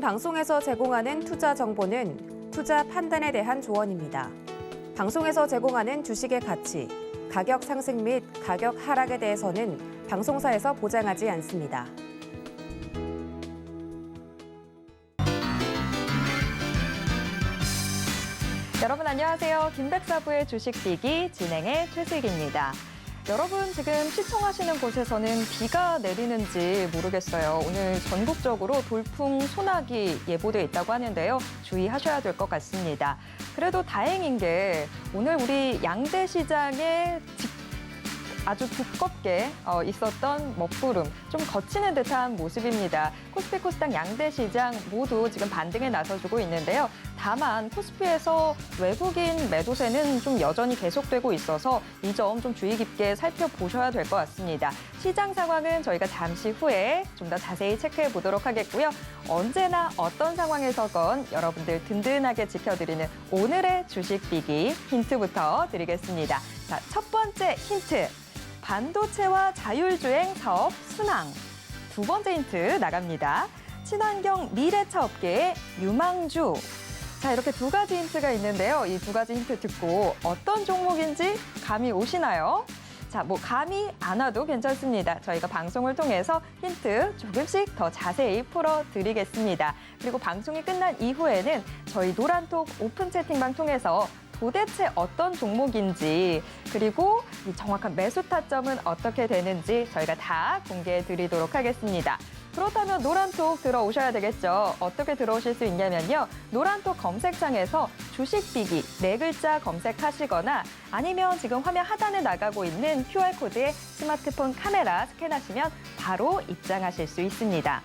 방송에서 제공하는 투자 정보는 투자 판단에 대한 조언입니다. 방송에서 제공하는 주식의 가치, 가격 상승 및 가격 하락에 대해서는 방송사에서 보장하지 않습니다. 여러분 안녕하세요. 김백사부의 주식비기 진행의 최슬기입니다. 여러분 지금 시청하시는 곳에서는 비가 내리는지 모르겠어요. 오늘 전국적으로 돌풍, 소나기 예보돼 있다고 하는데요. 주의하셔야 될 것 같습니다. 그래도 다행인 게 오늘 우리 양대시장에 아주 두껍게 있었던 먹구름, 좀 거치는 듯한 모습입니다. 코스피, 코스닥 양대시장 모두 지금 반등에 나서주고 있는데요. 다만 코스피에서 외국인 매도세는 좀 여전히 계속되고 있어서 이 점 좀 주의 깊게 살펴보셔야 될 것 같습니다. 시장 상황은 저희가 잠시 후에 좀 더 자세히 체크해 보도록 하겠고요. 언제나 어떤 상황에서건 여러분들 든든하게 지켜드리는 오늘의 주식비기 힌트부터 드리겠습니다. 자, 첫 번째 힌트. 반도체와 자율주행 사업 순항. 두 번째 힌트 나갑니다. 친환경 미래차 업계의 유망주. 자, 이렇게 두 가지 힌트가 있는데요. 이 두 가지 힌트 듣고 어떤 종목인지 감이 오시나요? 자, 감이 안 와도 괜찮습니다. 저희가 방송을 통해서 힌트 조금씩 더 자세히 풀어드리겠습니다. 그리고 방송이 끝난 이후에는 저희 노란톡 오픈 채팅방 통해서 도대체 어떤 종목인지 그리고 이 정확한 매수 타점은 어떻게 되는지 저희가 다 공개해 드리도록 하겠습니다. 그렇다면 노란톡 들어오셔야 되겠죠. 어떻게 들어오실 수 있냐면요. 노란톡 검색창에서 주식비기 네 글자 검색하시거나 아니면 지금 화면 하단에 나가고 있는 QR코드에 스마트폰 카메라 스캔하시면 바로 입장하실 수 있습니다.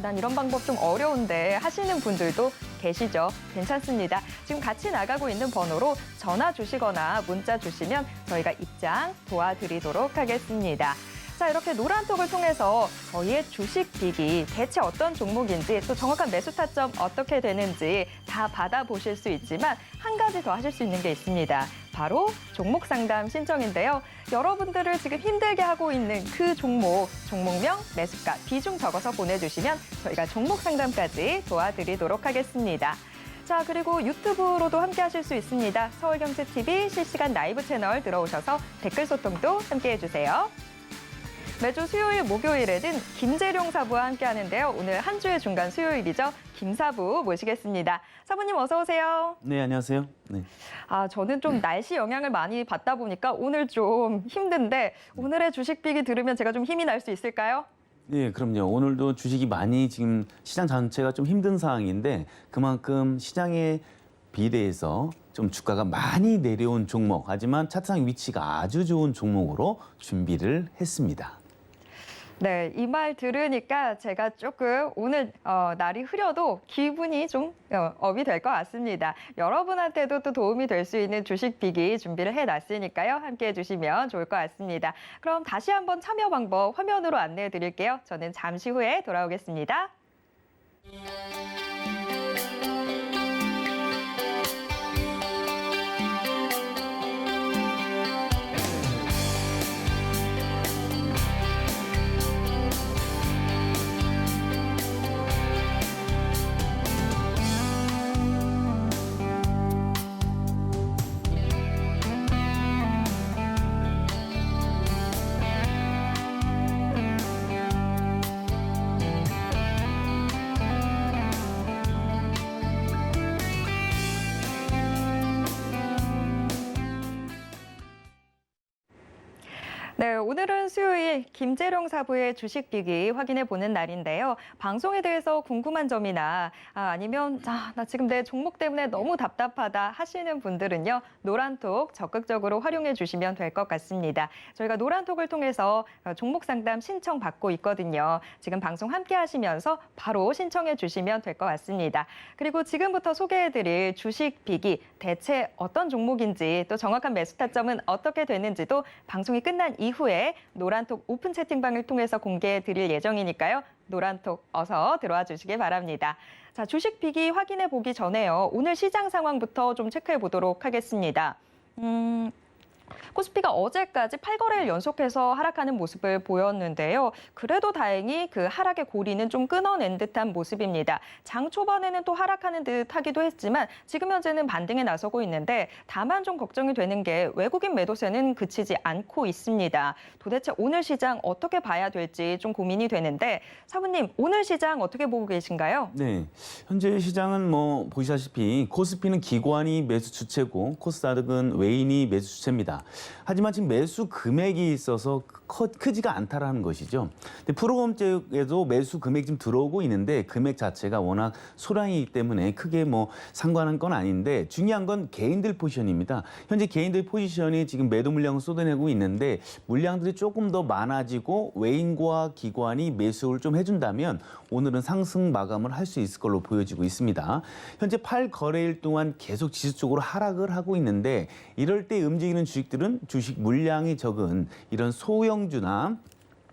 난 이런 방법 좀 어려운데 하시는 분들도 계시죠? 괜찮습니다. 지금 같이 나가고 있는 번호로 전화 주시거나 문자 주시면 저희가 입장 도와드리도록 하겠습니다. 자, 이렇게 노란톡을 통해서 저희의 주식비기 대체 어떤 종목인지 또 정확한 매수 타점 어떻게 되는지 다 받아보실 수 있지만 한 가지 더 하실 수 있는 게 있습니다. 바로 종목 상담 신청인데요. 여러분들을 지금 힘들게 하고 있는 그 종목명, 매수가, 비중 적어서 보내주시면 저희가 종목 상담까지 도와드리도록 하겠습니다. 자, 그리고 유튜브로도 함께 하실 수 있습니다. 서울경제TV 실시간 라이브 채널 들어오셔서 댓글 소통도 함께 해주세요. 매주 수요일, 목요일에는 김재룡 사부와 함께 하는데요. 오늘 한 주의 중간 수요일이죠. 김 사부 모시겠습니다. 사부님 어서 오세요. 네, 안녕하세요. 네. 저는 좀 날씨 영향을 많이 받다 보니까 오늘 좀 힘든데 오늘의 주식비기 들으면 제가 좀 힘이 날 수 있을까요? 네, 그럼요. 오늘도 주식이 많이 지금 시장 전체가 좀 힘든 상황인데 그만큼 시장에 비례해서 좀 주가가 많이 내려온 종목, 하지만 차트상 위치가 아주 좋은 종목으로 준비를 했습니다. 네, 이 말 들으니까 제가 조금 오늘 날이 흐려도 기분이 좀 업이 될 것 같습니다. 여러분한테도 또 도움이 될 수 있는 주식비기 준비를 해놨으니까요. 함께해 주시면 좋을 것 같습니다. 그럼 다시 한번 참여 방법 화면으로 안내해 드릴게요. 저는 잠시 후에 돌아오겠습니다. 네, 오늘은 수요일 김재룡 사부의 주식비기 확인해 보는 날인데요. 방송에 대해서 궁금한 점이나 아니면 나 지금 내 종목 때문에 너무 답답하다 하시는 분들은요. 노란톡 적극적으로 활용해 주시면 될 것 같습니다. 저희가 노란톡을 통해서 종목 상담 신청 받고 있거든요. 지금 방송 함께 하시면서 바로 신청해 주시면 될 것 같습니다. 그리고 지금부터 소개해 드릴 주식비기 대체 어떤 종목인지 또 정확한 매수 타점은 어떻게 되는지도 방송이 끝난 이후에 노란톡 오픈 채팅방을 통해서 공개해 드릴 예정이니까요. 노란톡 어서 들어와 주시기 바랍니다. 자, 주식비기 확인해 보기 전에요. 오늘 시장 상황부터 좀 체크해 보도록 하겠습니다. 코스피가 어제까지 8거래일 연속해서 하락하는 모습을 보였는데요. 그래도 다행히 그 하락의 고리는 좀 끊어낸 듯한 모습입니다. 장 초반에는 또 하락하는 듯 하기도 했지만 지금 현재는 반등에 나서고 있는데 다만 좀 걱정이 되는 게 외국인 매도세는 그치지 않고 있습니다. 도대체 오늘 시장 어떻게 봐야 될지 좀 고민이 되는데 사부님, 오늘 시장 어떻게 보고 계신가요? 네, 현재 시장은 뭐 보시다시피 코스피는 기관이 매수 주체고 코스닥은 외인이 매수 주체입니다. 하지만 지금 매수 금액이 있어서 크지가 않다라는 것이죠. 근데 프로그램 쪽에도 매수 금액이 좀 들어오고 있는데 금액 자체가 워낙 소량이기 때문에 크게 뭐 상관한 건 아닌데 중요한 건 개인들 포지션입니다. 현재 개인들 포지션이 지금 매도 물량을 쏟아내고 있는데 물량들이 조금 더 많아지고 외인과 기관이 매수를 좀 해준다면 오늘은 상승 마감을 할 수 있을 걸로 보여지고 있습니다. 현재 8거래일 동안 계속 지수적으로 하락을 하고 있는데 이럴 때 움직이는 주식들은 주식 물량이 적은 이런 소형주나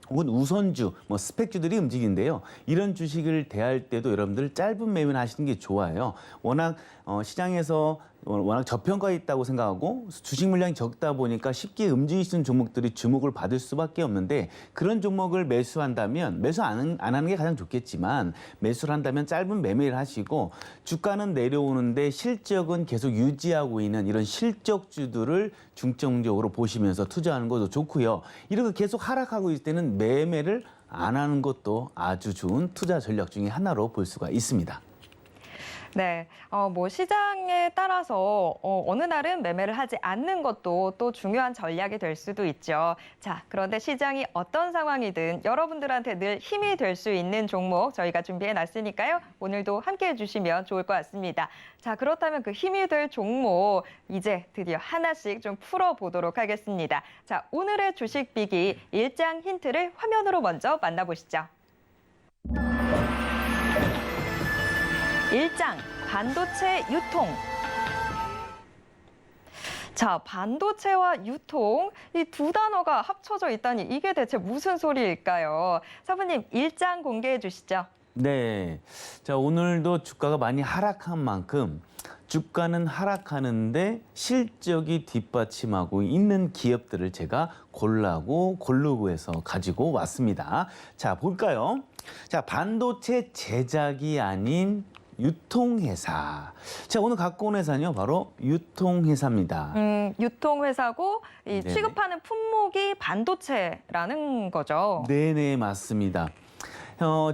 혹은 우선주, 뭐 스펙주들이 움직이는데요. 이런 주식을 대할 때도 여러분들 짧은 매매를 하시는 게 좋아요. 워낙 시장에서 워낙 저평가에 있다고 생각하고 주식 물량이 적다 보니까 쉽게 움직이시는 종목들이 주목을 받을 수밖에 없는데 그런 종목을 매수한다면 매수 안 하는 게 가장 좋겠지만 매수를 한다면 짧은 매매를 하시고 주가는 내려오는데 실적은 계속 유지하고 있는 이런 실적주들을 중점적으로 보시면서 투자하는 것도 좋고요. 이렇게 계속 하락하고 있을 때는 매매를 안 하는 것도 아주 좋은 투자 전략 중에 하나로 볼 수가 있습니다. 네, 뭐 시장에 따라서 어느 날은 매매를 하지 않는 것도 또 중요한 전략이 될 수도 있죠. 자, 그런데 시장이 어떤 상황이든 여러분들한테 늘 힘이 될 수 있는 종목 저희가 준비해 놨으니까요. 오늘도 함께해 주시면 좋을 것 같습니다. 자, 그렇다면 그 힘이 될 종목 이제 드디어 하나씩 좀 풀어보도록 하겠습니다. 자, 오늘의 주식 비기 일장 힌트를 화면으로 먼저 만나보시죠. 1장, 반도체 유통. 자, 반도체와 유통, 이 두 단어가 합쳐져 있다니 이게 대체 무슨 소리일까요? 사부님, 1장 공개해 주시죠. 네, 자 오늘도 주가가 많이 하락한 만큼 주가는 하락하는데 실적이 뒷받침하고 있는 기업들을 제가 고르고 해서 가지고 왔습니다. 자, 볼까요? 자, 반도체 제작이 아닌 유통회사. 자, 오늘 갖고 온 회사는요, 바로 유통회사입니다. 유통회사고 이 네네. 취급하는 품목이 반도체라는 거죠. 네네, 맞습니다.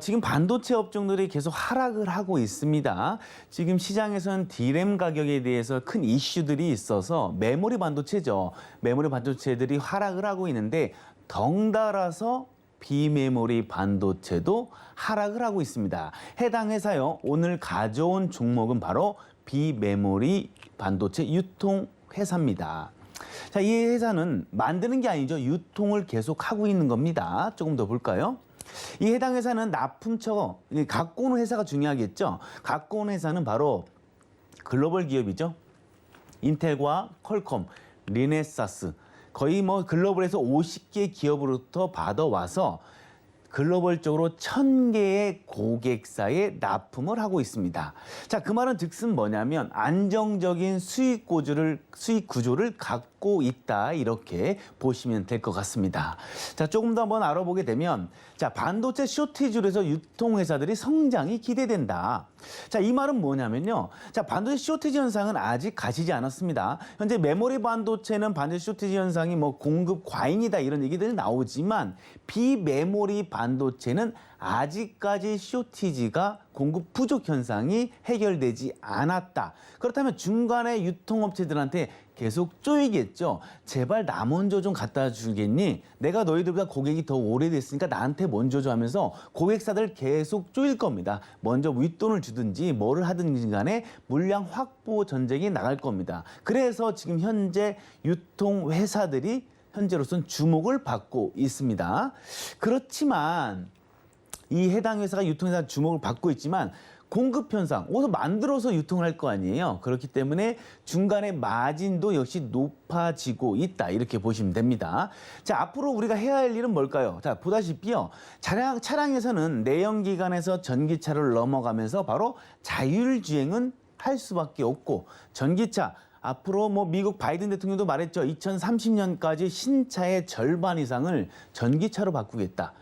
지금 반도체 업종들이 계속 하락을 하고 있습니다. 지금 시장에서는 D램 가격에 대해서 큰 이슈들이 있어서 메모리 반도체죠. 메모리 반도체들이 하락을 하고 있는데 덩달아서 비메모리 반도체도 하락을 하고 있습니다. 해당 회사요. 오늘 가져온 종목은 바로 비메모리 반도체 유통 회사입니다. 자, 이 회사는 만드는 게 아니죠. 유통을 계속 하고 있는 겁니다. 조금 더 볼까요? 이 해당 회사는 납품처, 갖고 오는 회사가 중요하겠죠. 갖고 오는 회사는 바로 글로벌 기업이죠. 인텔과 퀄컴, 리네사스, 거의 뭐 글로벌에서 50개 기업으로부터 받아와서 글로벌적으로 1000개의 고객사에 납품을 하고 있습니다. 자, 그 말은 즉슨 뭐냐면 안정적인 수익 구조를 갖고 있다, 이렇게 보시면 될 것 같습니다. 자, 조금 더 한번 알아보게 되면, 자, 반도체 쇼티지로 해서 유통회사들이 성장이 기대된다. 자, 이 말은 뭐냐면요. 자, 반도체 쇼티지 현상은 아직 가시지 않았습니다. 현재 메모리 반도체는 반도체 쇼티지 현상이 뭐 공급 과잉이다, 이런 얘기들이 나오지만 비메모리 반도체는 아직까지 쇼티지가 공급 부족 현상이 해결되지 않았다. 그렇다면 중간에 유통업체들한테 계속 쪼이겠죠. 제발 나 먼저 좀 갖다 주겠니? 내가 너희들보다 고객이 더 오래됐으니까 나한테 먼저 줘 하면서 고객사들 계속 쪼일 겁니다. 먼저 윗돈을 주든지 뭐를 하든지 간에 물량 확보 전쟁이 나갈 겁니다. 그래서 지금 현재 유통회사들이 현재로서는 주목을 받고 있습니다. 그렇지만 이 해당 회사가 유통회사 주목을 받고 있지만 공급 현상, 어디서 만들어서 유통을 할 거 아니에요. 그렇기 때문에 중간에 마진도 역시 높아지고 있다, 이렇게 보시면 됩니다. 자, 앞으로 우리가 해야 할 일은 뭘까요? 자, 보다시피요. 차량에서는 내연기관에서 전기차를 넘어가면서 바로 자율주행은 할 수밖에 없고, 전기차, 앞으로 뭐 미국 바이든 대통령도 말했죠. 2030년까지 신차의 절반 이상을 전기차로 바꾸겠다.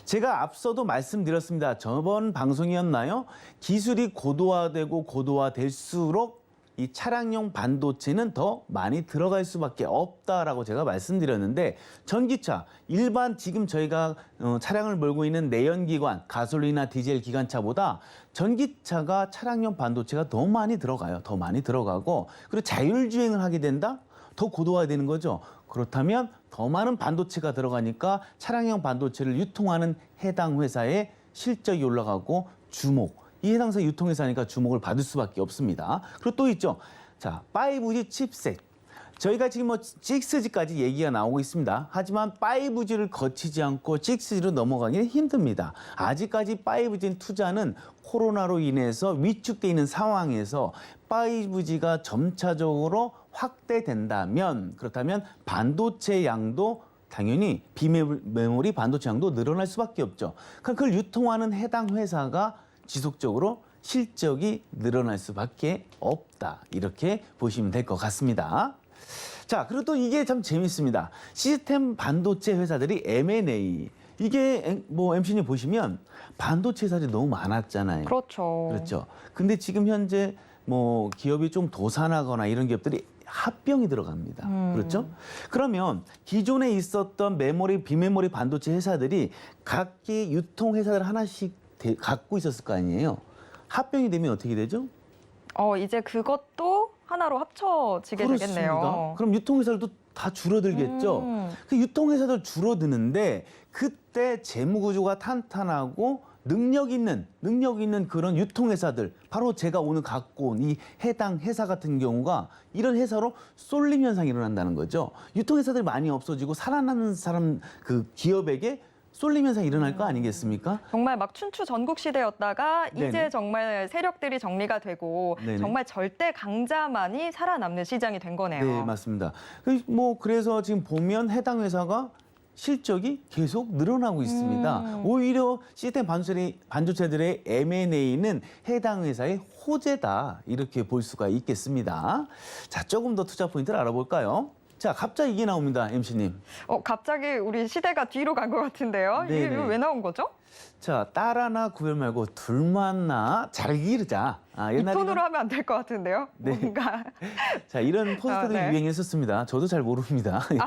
제가 앞서도 말씀드렸습니다. 저번 방송이었나요? 기술이 고도화되고 고도화될수록 이 차량용 반도체는 더 많이 들어갈 수밖에 없다라고 제가 말씀드렸는데 전기차, 일반 지금 저희가 차량을 몰고 있는 내연기관, 가솔린이나 디젤 기관차보다 전기차가 차량용 반도체가 더 많이 들어가요. 더 많이 들어가고 그리고 자율주행을 하게 된다? 더 고도화되는 거죠. 그렇다면 더 많은 반도체가 들어가니까 차량용 반도체를 유통하는 해당 회사의 실적이 올라가고 주목, 이 해당 회사 유통회사니까 주목을 받을 수밖에 없습니다. 그리고 또 있죠. 자, 5G 칩셋. 저희가 지금 뭐 6G까지 얘기가 나오고 있습니다. 하지만 5G를 거치지 않고 6G로 넘어가기는 힘듭니다. 아직까지 5G 투자는 코로나로 인해서 위축돼 있는 상황에서 5G가 점차적으로 확대된다면, 그렇다면 반도체 양도 당연히 비메모리 반도체 양도 늘어날 수밖에 없죠. 그걸 유통하는 해당 회사가 지속적으로 실적이 늘어날 수밖에 없다. 이렇게 보시면 될 것 같습니다. 자, 그리고 또 이게 참 재밌습니다. 시스템 반도체 회사들이 M&A. 이게 뭐 MC님 보시면 반도체 회사들이 너무 많았잖아요. 그렇죠. 그렇죠. 근데 지금 현재 뭐 기업이 좀 도산하거나 이런 기업들이 합병이 들어갑니다. 그렇죠? 그러면 기존에 있었던 메모리, 비메모리 반도체 회사들이 각기 유통 회사들 하나씩 갖고 있었을 거 아니에요. 합병이 되면 어떻게 되죠? 이제 그것도 하나로 합쳐지게 그렇습니다. 되겠네요. 그럼 유통회사들도 다 줄어들겠죠. 그 유통회사들 줄어드는데 그때 재무구조가 탄탄하고 능력 있는 그런 유통회사들, 바로 제가 오늘 갖고 온 이 해당 회사 같은 경우가 이런 회사로 쏠림 현상이 일어난다는 거죠. 유통회사들이 많이 없어지고 살아남는 사람, 그 기업에게 쏠림 현상이 일어날 거 아니겠습니까? 정말 막 춘추 전국 시대였다가 네네. 이제 정말 세력들이 정리가 되고 네네. 정말 절대 강자만이 살아남는 시장이 된 거네요. 네, 맞습니다. 그래서 지금 보면 해당 회사가 실적이 계속 늘어나고 있습니다. 오히려 시스템 반도체들의 M&A는 해당 회사의 호재다, 이렇게 볼 수가 있겠습니다. 자, 조금 더 투자 포인트를 알아볼까요? 자, 갑자기 이게 나옵니다, MC님. 갑자기 우리 시대가 뒤로 간 것 같은데요. 이게 네네. 왜 나온 거죠? 자, 딸 하나 구별 말고 둘만 낳아 잘 기르자. 이 톤으로 하면 안 될 것 같은데요. 네. 뭔가 자, 이런 포스터들이 네. 유행했었습니다. 저도 잘 모릅니다. 네.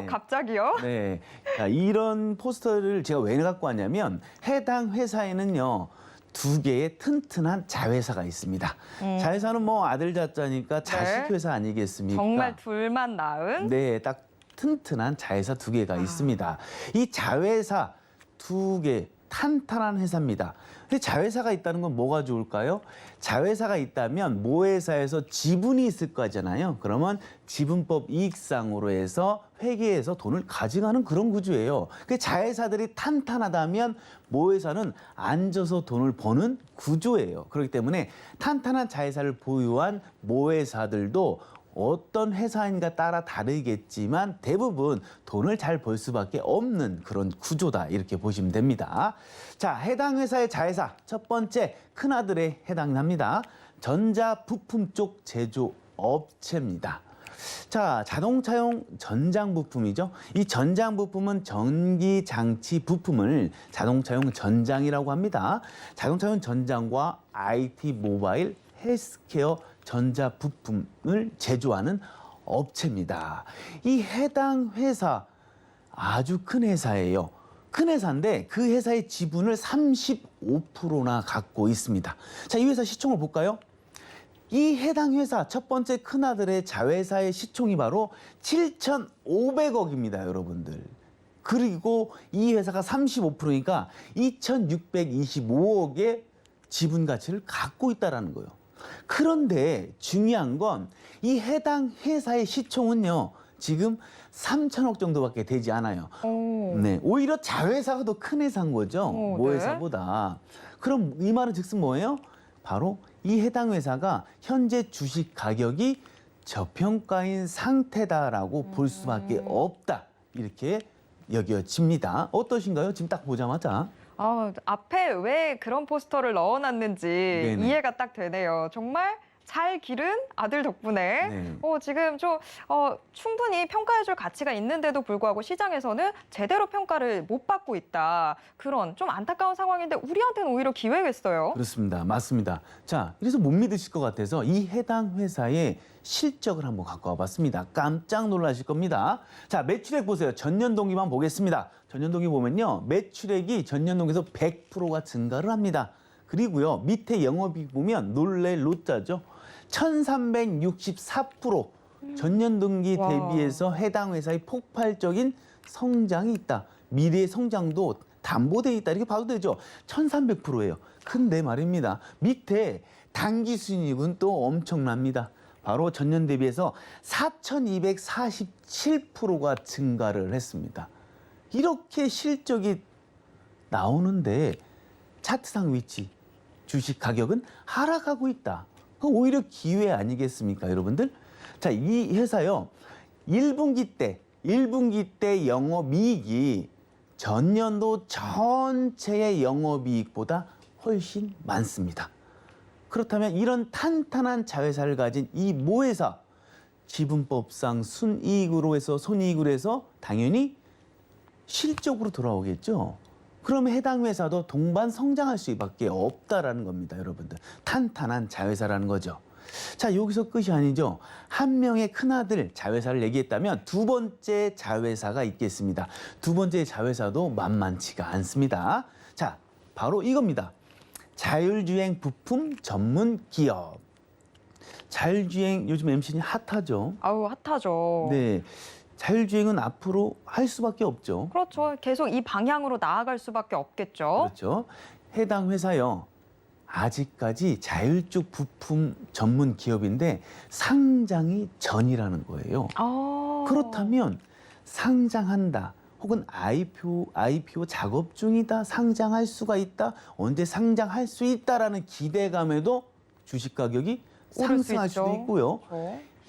갑자기요? 네. 자, 이런 포스터를 제가 왜 갖고 왔냐면 해당 회사에는요, 두 개의 튼튼한 자회사가 있습니다. 자회사는 뭐 아들 자자니까 자식 회사 아니겠습니까? 정말 둘만 낳은? 네, 딱 튼튼한 자회사 두 개가 있습니다. 이 자회사 두 개, 탄탄한 회사입니다. 근데 자회사가 있다는 건 뭐가 좋을까요? 자회사가 있다면 모 회사에서 지분이 있을 거잖아요. 그러면 지분법 이익상으로 해서 회계에서 돈을 가져가는 그런 구조예요. 그 자회사들이 탄탄하다면 모 회사는 앉아서 돈을 버는 구조예요. 그렇기 때문에 탄탄한 자회사를 보유한 모 회사들도 어떤 회사인가 따라 다르겠지만 대부분 돈을 잘 벌 수밖에 없는 그런 구조다, 이렇게 보시면 됩니다. 자, 해당 회사의 자회사 첫 번째 큰아들에 해당합니다. 전자부품 쪽 제조업체입니다. 자, 자동차용 전장 부품이죠. 이 전장 부품은 전기 장치 부품을 자동차용 전장이라고 합니다. 자동차용 전장과 IT, 모바일, 헬스케어 전자 부품을 제조하는 업체입니다. 이 해당 회사 아주 큰 회사예요. 큰 회사인데 그 회사의 지분을 35%나 갖고 있습니다. 자, 이 회사 시총을 볼까요? 이 해당 회사 첫 번째 큰아들의 자회사의 시총이 바로 7,500억입니다, 여러분들. 그리고 이 회사가 35%니까 2,625억의 지분 가치를 갖고 있다는 거예요. 그런데 중요한 건 이 해당 회사의 시총은요, 지금 3천억 정도밖에 되지 않아요. 네, 오히려 자회사가 더 큰 회사인 거죠. 모 회사보다. 그럼 이 말은 즉슨 뭐예요? 바로 이 해당 회사가 현재 주식 가격이 저평가인 상태다라고 볼 수밖에 없다, 이렇게 여겨집니다. 어떠신가요? 지금 딱 보자마자. 앞에 왜 그런 포스터를 넣어놨는지 네네. 이해가 딱 되네요. 정말 잘 기른 아들 덕분에 네. 지금 좀 충분히 평가해줄 가치가 있는데도 불구하고 시장에서는 제대로 평가를 못 받고 있다. 그런 좀 안타까운 상황인데 우리한테는 오히려 기회겠어요. 그렇습니다. 맞습니다. 자, 그래서 못 믿으실 것 같아서 이 해당 회사의 실적을 한번 갖고 와봤습니다. 깜짝 놀라실 겁니다. 자, 매출액 보세요. 전년 동기만 보겠습니다. 전년 동기 보면요. 매출액이 전년 동기에서 100%가 증가를 합니다. 그리고요. 밑에 영업이익 보면 놀랄 로자죠. 1364% 전년 동기 와. 대비해서 해당 회사의 폭발적인 성장이 있다. 미래의 성장도 담보돼 있다. 이렇게 봐도 되죠. 1300%예요. 근데 말입니다. 밑에 당기순이익은 또 엄청납니다. 바로 전년 대비해서 4247%가 증가를 했습니다. 이렇게 실적이 나오는데 차트상 위치, 주식 가격은 하락하고 있다. 그럼 오히려 기회 아니겠습니까, 여러분들? 자, 이 회사요. 1분기 때 영업이익이 전년도 전체의 영업이익보다 훨씬 많습니다. 그렇다면 이런 탄탄한 자회사를 가진 이 모회사, 지분법상 순이익으로 해서 손이익으로 해서 당연히 실적으로 돌아오겠죠. 그러면 해당 회사도 동반 성장할 수밖에 없다라는 겁니다, 여러분들. 탄탄한 자회사라는 거죠. 자, 여기서 끝이 아니죠. 한 명의 큰아들 자회사를 얘기했다면 두 번째 자회사가 있겠습니다. 두 번째 자회사도 만만치가 않습니다. 자, 바로 이겁니다. 자율주행 부품 전문 기업. 자율주행 요즘 MC는 핫하죠. 아우, 핫하죠. 네. 자율주행은 앞으로 할 수밖에 없죠. 그렇죠. 계속 이 방향으로 나아갈 수밖에 없겠죠. 그렇죠. 해당 회사요. 아직까지 자율주 부품 전문 기업인데 상장이 전이라는 거예요. 그렇다면 상장한다. 혹은 IPO 작업 중이다. 상장할 수가 있다. 언제 상장할 수 있다라는 기대감에도 주식 가격이 오를 수 상승할 수도 있죠. 있고요.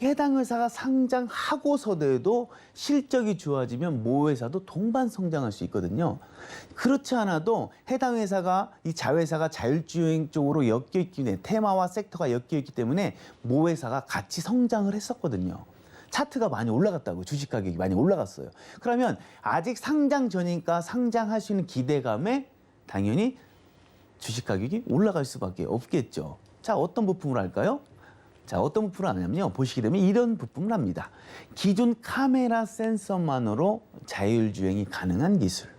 해당 회사가 상장하고서도 실적이 좋아지면 모 회사도 동반 성장할 수 있거든요. 그렇지 않아도 해당 회사가 이 자회사가 자율주행 쪽으로 엮여 있기 때문에 테마와 섹터가 엮여 있기 때문에 모 회사가 같이 성장을 했었거든요. 차트가 많이 올라갔다고, 주식 가격이 많이 올라갔어요. 그러면 아직 상장 전이니까 상장할 수 있는 기대감에 당연히 주식 가격이 올라갈 수밖에 없겠죠. 자, 어떤 부품을 할까요? 자, 어떤 부품을 하냐면요. 보시게 되면 이런 부품을 합니다. 기존 카메라 센서만으로 자율주행이 가능한 기술.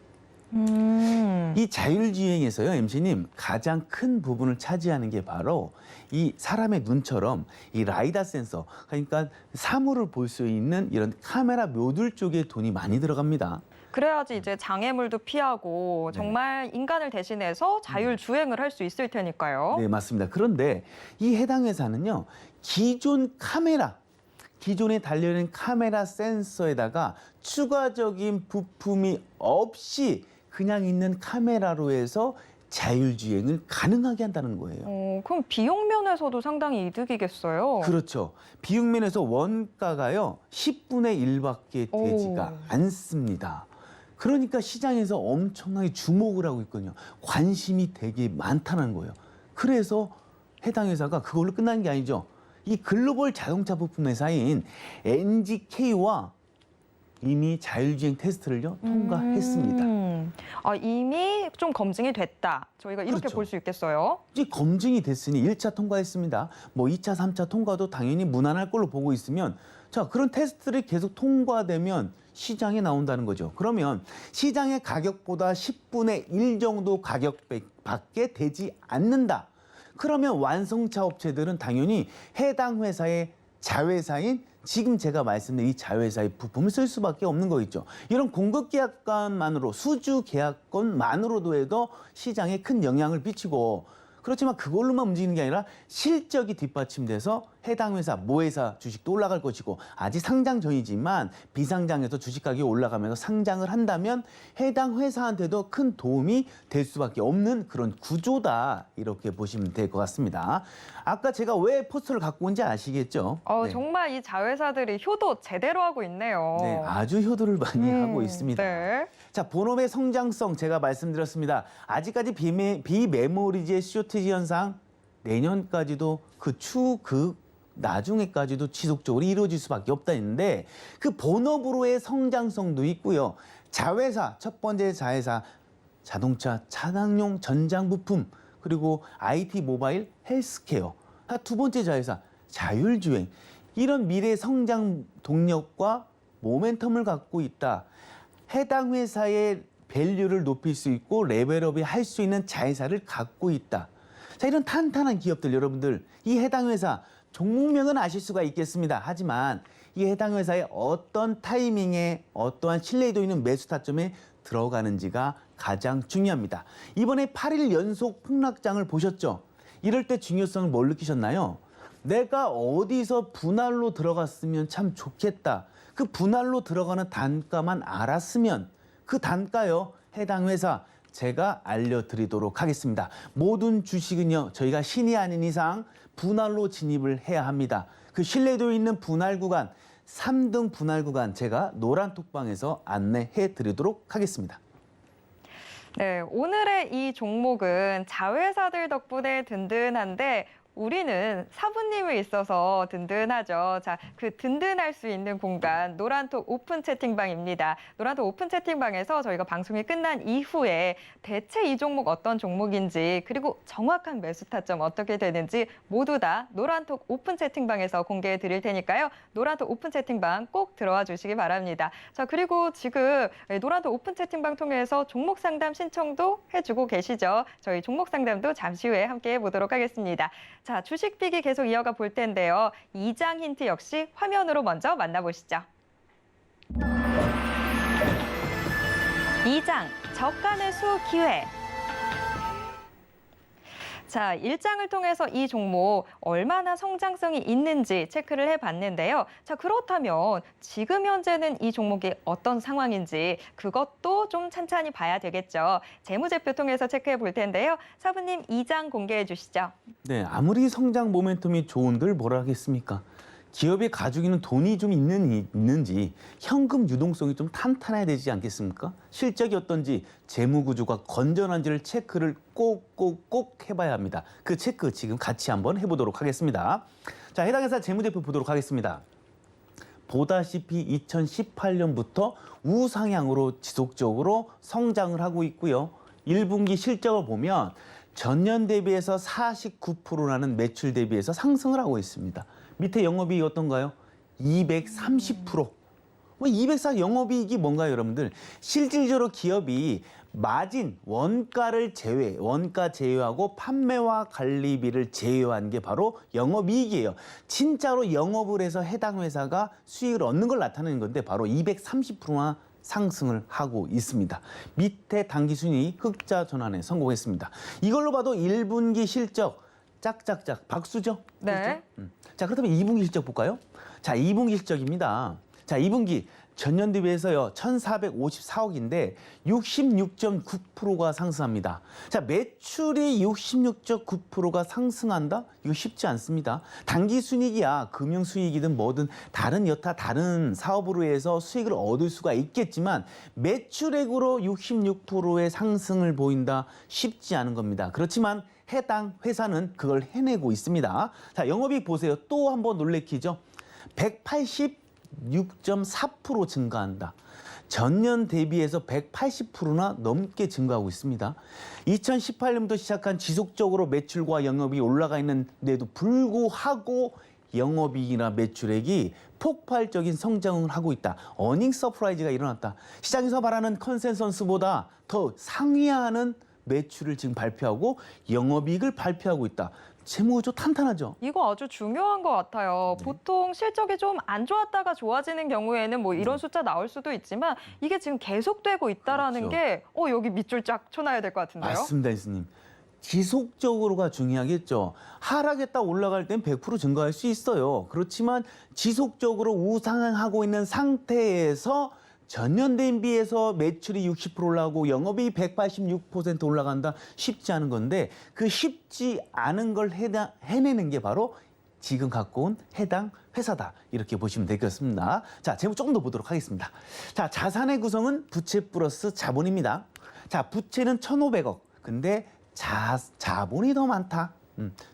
이 자율주행에서요, MC님, 가장 큰 부분을 차지하는 게 바로 이 사람의 눈처럼 이 라이다 센서, 그러니까 사물을 볼 수 있는 이런 카메라 모듈 쪽에 돈이 많이 들어갑니다. 그래야지 이제 장애물도 피하고 정말 인간을 대신해서 자율주행을 할 수 있을 테니까요. 네, 맞습니다. 그런데 이 해당 회사는요, 기존 카메라, 기존에 달려있는 카메라 센서에다가 추가적인 부품이 없이 그냥 있는 카메라로 해서 자율주행을 가능하게 한다는 거예요. 그럼 비용 면에서도 상당히 이득이겠어요. 그렇죠. 비용 면에서 원가가요, 10분의 1밖에 되지가 오. 않습니다. 그러니까 시장에서 엄청나게 주목을 하고 있거든요. 관심이 되게 많다는 거예요. 그래서 해당 회사가 그걸로 끝난 게 아니죠. 이 글로벌 자동차 부품 회사인 NGK와 이미 자율주행 테스트를요, 통과했습니다. 이미 좀 검증이 됐다. 저희가 이렇게 그렇죠. 볼 수 있겠어요. 이제 검증이 됐으니 1차 통과했습니다. 뭐 2차, 3차 통과도 당연히 무난할 걸로 보고 있으면, 자, 그런 테스트를 계속 통과되면 시장에 나온다는 거죠. 그러면 시장의 가격보다 10분의 1 정도 가격밖에 되지 않는다. 그러면 완성차 업체들은 당연히 해당 회사의 자회사인 지금 제가 말씀드린 이 자회사의 부품을 쓸 수밖에 없는 거겠죠. 이런 공급 계약건만으로, 수주 계약건만으로도 해도 시장에 큰 영향을 끼치고, 그렇지만 그걸로만 움직이는 게 아니라 실적이 뒷받침돼서 해당 회사, 모 회사 주식도 올라갈 것이고, 아직 상장 전이지만 비상장에서 주식 가격이 올라가면서 상장을 한다면 해당 회사한테도 큰 도움이 될 수밖에 없는 그런 구조다, 이렇게 보시면 될 것 같습니다. 아까 제가 왜 포스터를 갖고 온지 아시겠죠? 네. 정말 이 자회사들이 효도 제대로 하고 있네요. 네, 아주 효도를 많이 하고 있습니다. 네. 자, 본업의 성장성 제가 말씀드렸습니다. 아직까지 비메모리지의 쇼티지 현상 내년까지도 그 나중에까지도 지속적으로 이루어질 수밖에 없다 했는데 그 본업으로의 성장성도 있고요. 자회사, 첫 번째 자회사, 자동차, 차량용 전장 부품, 그리고 IT, 모바일, 헬스케어. 두 번째 자회사, 자율주행. 이런 미래 성장 동력과 모멘텀을 갖고 있다. 해당 회사의 밸류를 높일 수 있고 레벨업이 할 수 있는 자회사를 갖고 있다. 자, 이런 탄탄한 기업들 여러분들, 이 해당 회사 종목명은 아실 수가 있겠습니다. 하지만 이 해당 회사의 어떤 타이밍에 어떠한 신뢰도 있는 매수 타점에 들어가는지가 가장 중요합니다. 이번에 8일 연속 폭락장을 보셨죠? 이럴 때 중요성을 뭘 느끼셨나요? 내가 어디서 분할로 들어갔으면 참 좋겠다. 그 분할로 들어가는 단가만 알았으면 그 단가요, 해당 회사 제가 알려드리도록 하겠습니다. 모든 주식은요, 저희가 신이 아닌 이상 분할로 진입을 해야 합니다. 그 신뢰도 있는 분할 구간, 3등 분할 구간 제가 노란톡방에서 안내해 드리도록 하겠습니다. 네, 오늘의 이 종목은 자회사들 덕분에 든든한데 우리는 사부님이 있어서 든든하죠. 자, 그 든든할 수 있는 공간 노란톡 오픈 채팅방입니다. 노란톡 오픈 채팅방에서 저희가 방송이 끝난 이후에 대체 이 종목 어떤 종목인지 그리고 정확한 매수 타점 어떻게 되는지 모두 다 노란톡 오픈 채팅방에서 공개해 드릴 테니까요. 노란톡 오픈 채팅방 꼭 들어와 주시기 바랍니다. 자, 그리고 지금 노란톡 오픈 채팅방 통해서 종목 상담 신청도 해주고 계시죠. 저희 종목 상담도 잠시 후에 함께 해보도록 하겠습니다. 자, 주식 픽이 계속 이어가 볼 텐데요. 2장 힌트 역시 화면으로 먼저 만나보시죠. 2장, 저가는 수 기회. 자, 1장을 통해서 이 종목 얼마나 성장성이 있는지 체크를 해봤는데요. 자, 그렇다면 지금 현재는 이 종목이 어떤 상황인지 그것도 좀 찬찬히 봐야 되겠죠. 재무제표 통해서 체크해 볼 텐데요. 사부님 2장 공개해 주시죠. 네, 아무리 성장 모멘텀이 좋은들 뭐라 하겠습니까? 기업이 가지고 있는 돈이 좀 있는지 현금 유동성이 좀 탄탄해야 되지 않겠습니까? 실적이 어떤지 재무 구조가 건전한지를 체크를 꼭 해봐야 합니다. 그 체크 지금 같이 한번 해보도록 하겠습니다. 자, 해당 회사 재무제표 보도록 하겠습니다. 보다시피 2018년부터 우상향으로 지속적으로 성장을 하고 있고요. 1분기 실적을 보면 전년 대비해서 49%라는 매출 대비해서 상승을 하고 있습니다. 밑에 영업이익이 어떤가요? 230%. 204 영업이익이 뭔가요, 여러분들? 실질적으로 기업이 마진, 원가 제외하고 판매와 관리비를 제외한 게 바로 영업이익이에요. 진짜로 영업을 해서 해당 회사가 수익을 얻는 걸 나타내는 건데 바로 230%나 상승을 하고 있습니다. 밑에 당기순이 흑자 전환에 성공했습니다. 이걸로 봐도 1분기 실적 짝짝짝 박수죠? 네. 자, 그렇다면 2분기 실적 볼까요? 자, 2분기 실적입니다. 자, 2분기 전년 대비해서요 1,454억인데 66.9%가 상승합니다. 자, 매출이 66.9%가 상승한다? 이거 쉽지 않습니다. 당기순이익이야 금융수익이든 뭐든 다른 사업으로 해서 수익을 얻을 수가 있겠지만 매출액으로 66%의 상승을 보인다? 쉽지 않은 겁니다. 그렇지만 해당 회사는 그걸 해내고 있습니다. 자, 영업이익 보세요. 또 한번 놀래키죠. 186.4% 증가한다. 전년 대비해서 180%나 넘게 증가하고 있습니다. 2018년부터 시작한 지속적으로 매출과 영업이 올라가 있는데도 불구하고 영업이익이나 매출액이 폭발적인 성장을 하고 있다. 어닝 서프라이즈가 일어났다. 시장에서 바라는 컨센서스보다 더 상회하는 매출을 지금 발표하고 영업이익을 발표하고 있다. 재무구조 탄탄하죠? 이거 아주 중요한 것 같아요. 네. 보통 실적이 좀 안 좋았다가 좋아지는 경우에는 뭐 이런 숫자 나올 수도 있지만 이게 지금 계속되고 있다라는 그렇죠. 게 여기 밑줄 쫙 쳐놔야 될 것 같은데요. 맞습니다, 교수님. 지속적으로가 중요하겠죠. 하락했다 올라갈 땐 100% 증가할 수 있어요. 그렇지만 지속적으로 우상향하고 있는 상태에서 전년 대비해서 매출이 60% 올라가고 영업이 186% 올라간다? 쉽지 않은 건데 그 쉽지 않은 걸 해내는 게 바로 지금 갖고 온 해당 회사다. 이렇게 보시면 되겠습니다. 자, 재무 조금 더 보도록 하겠습니다. 자, 자산의 구성은 부채 플러스 자본입니다. 자, 부채는 1,500억. 근데 자본이 더 많다.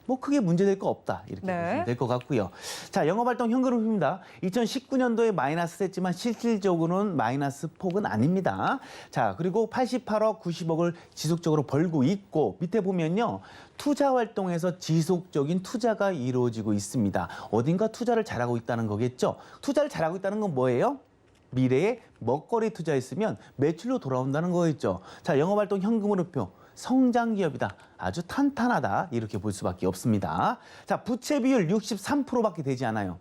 뭐 크게 문제될 거 없다 이렇게 네. 보시면 될 것 같고요. 자, 영업활동 현금흐름입니다. 2019년도에 마이너스 했지만 실질적으로는 마이너스 폭은 아닙니다. 자, 그리고 88억, 90억을 지속적으로 벌고 있고 밑에 보면요. 투자 활동에서 지속적인 투자가 이루어지고 있습니다. 어딘가 투자를 잘하고 있다는 거겠죠. 투자를 잘하고 있다는 건 뭐예요? 미래에 먹거리 투자했으면 매출로 돌아온다는 거겠죠. 자, 영업활동 현금흐름표. 성장 기업이다. 아주 탄탄하다. 이렇게 볼 수밖에 없습니다. 자, 부채 비율 63%밖에 되지 않아요.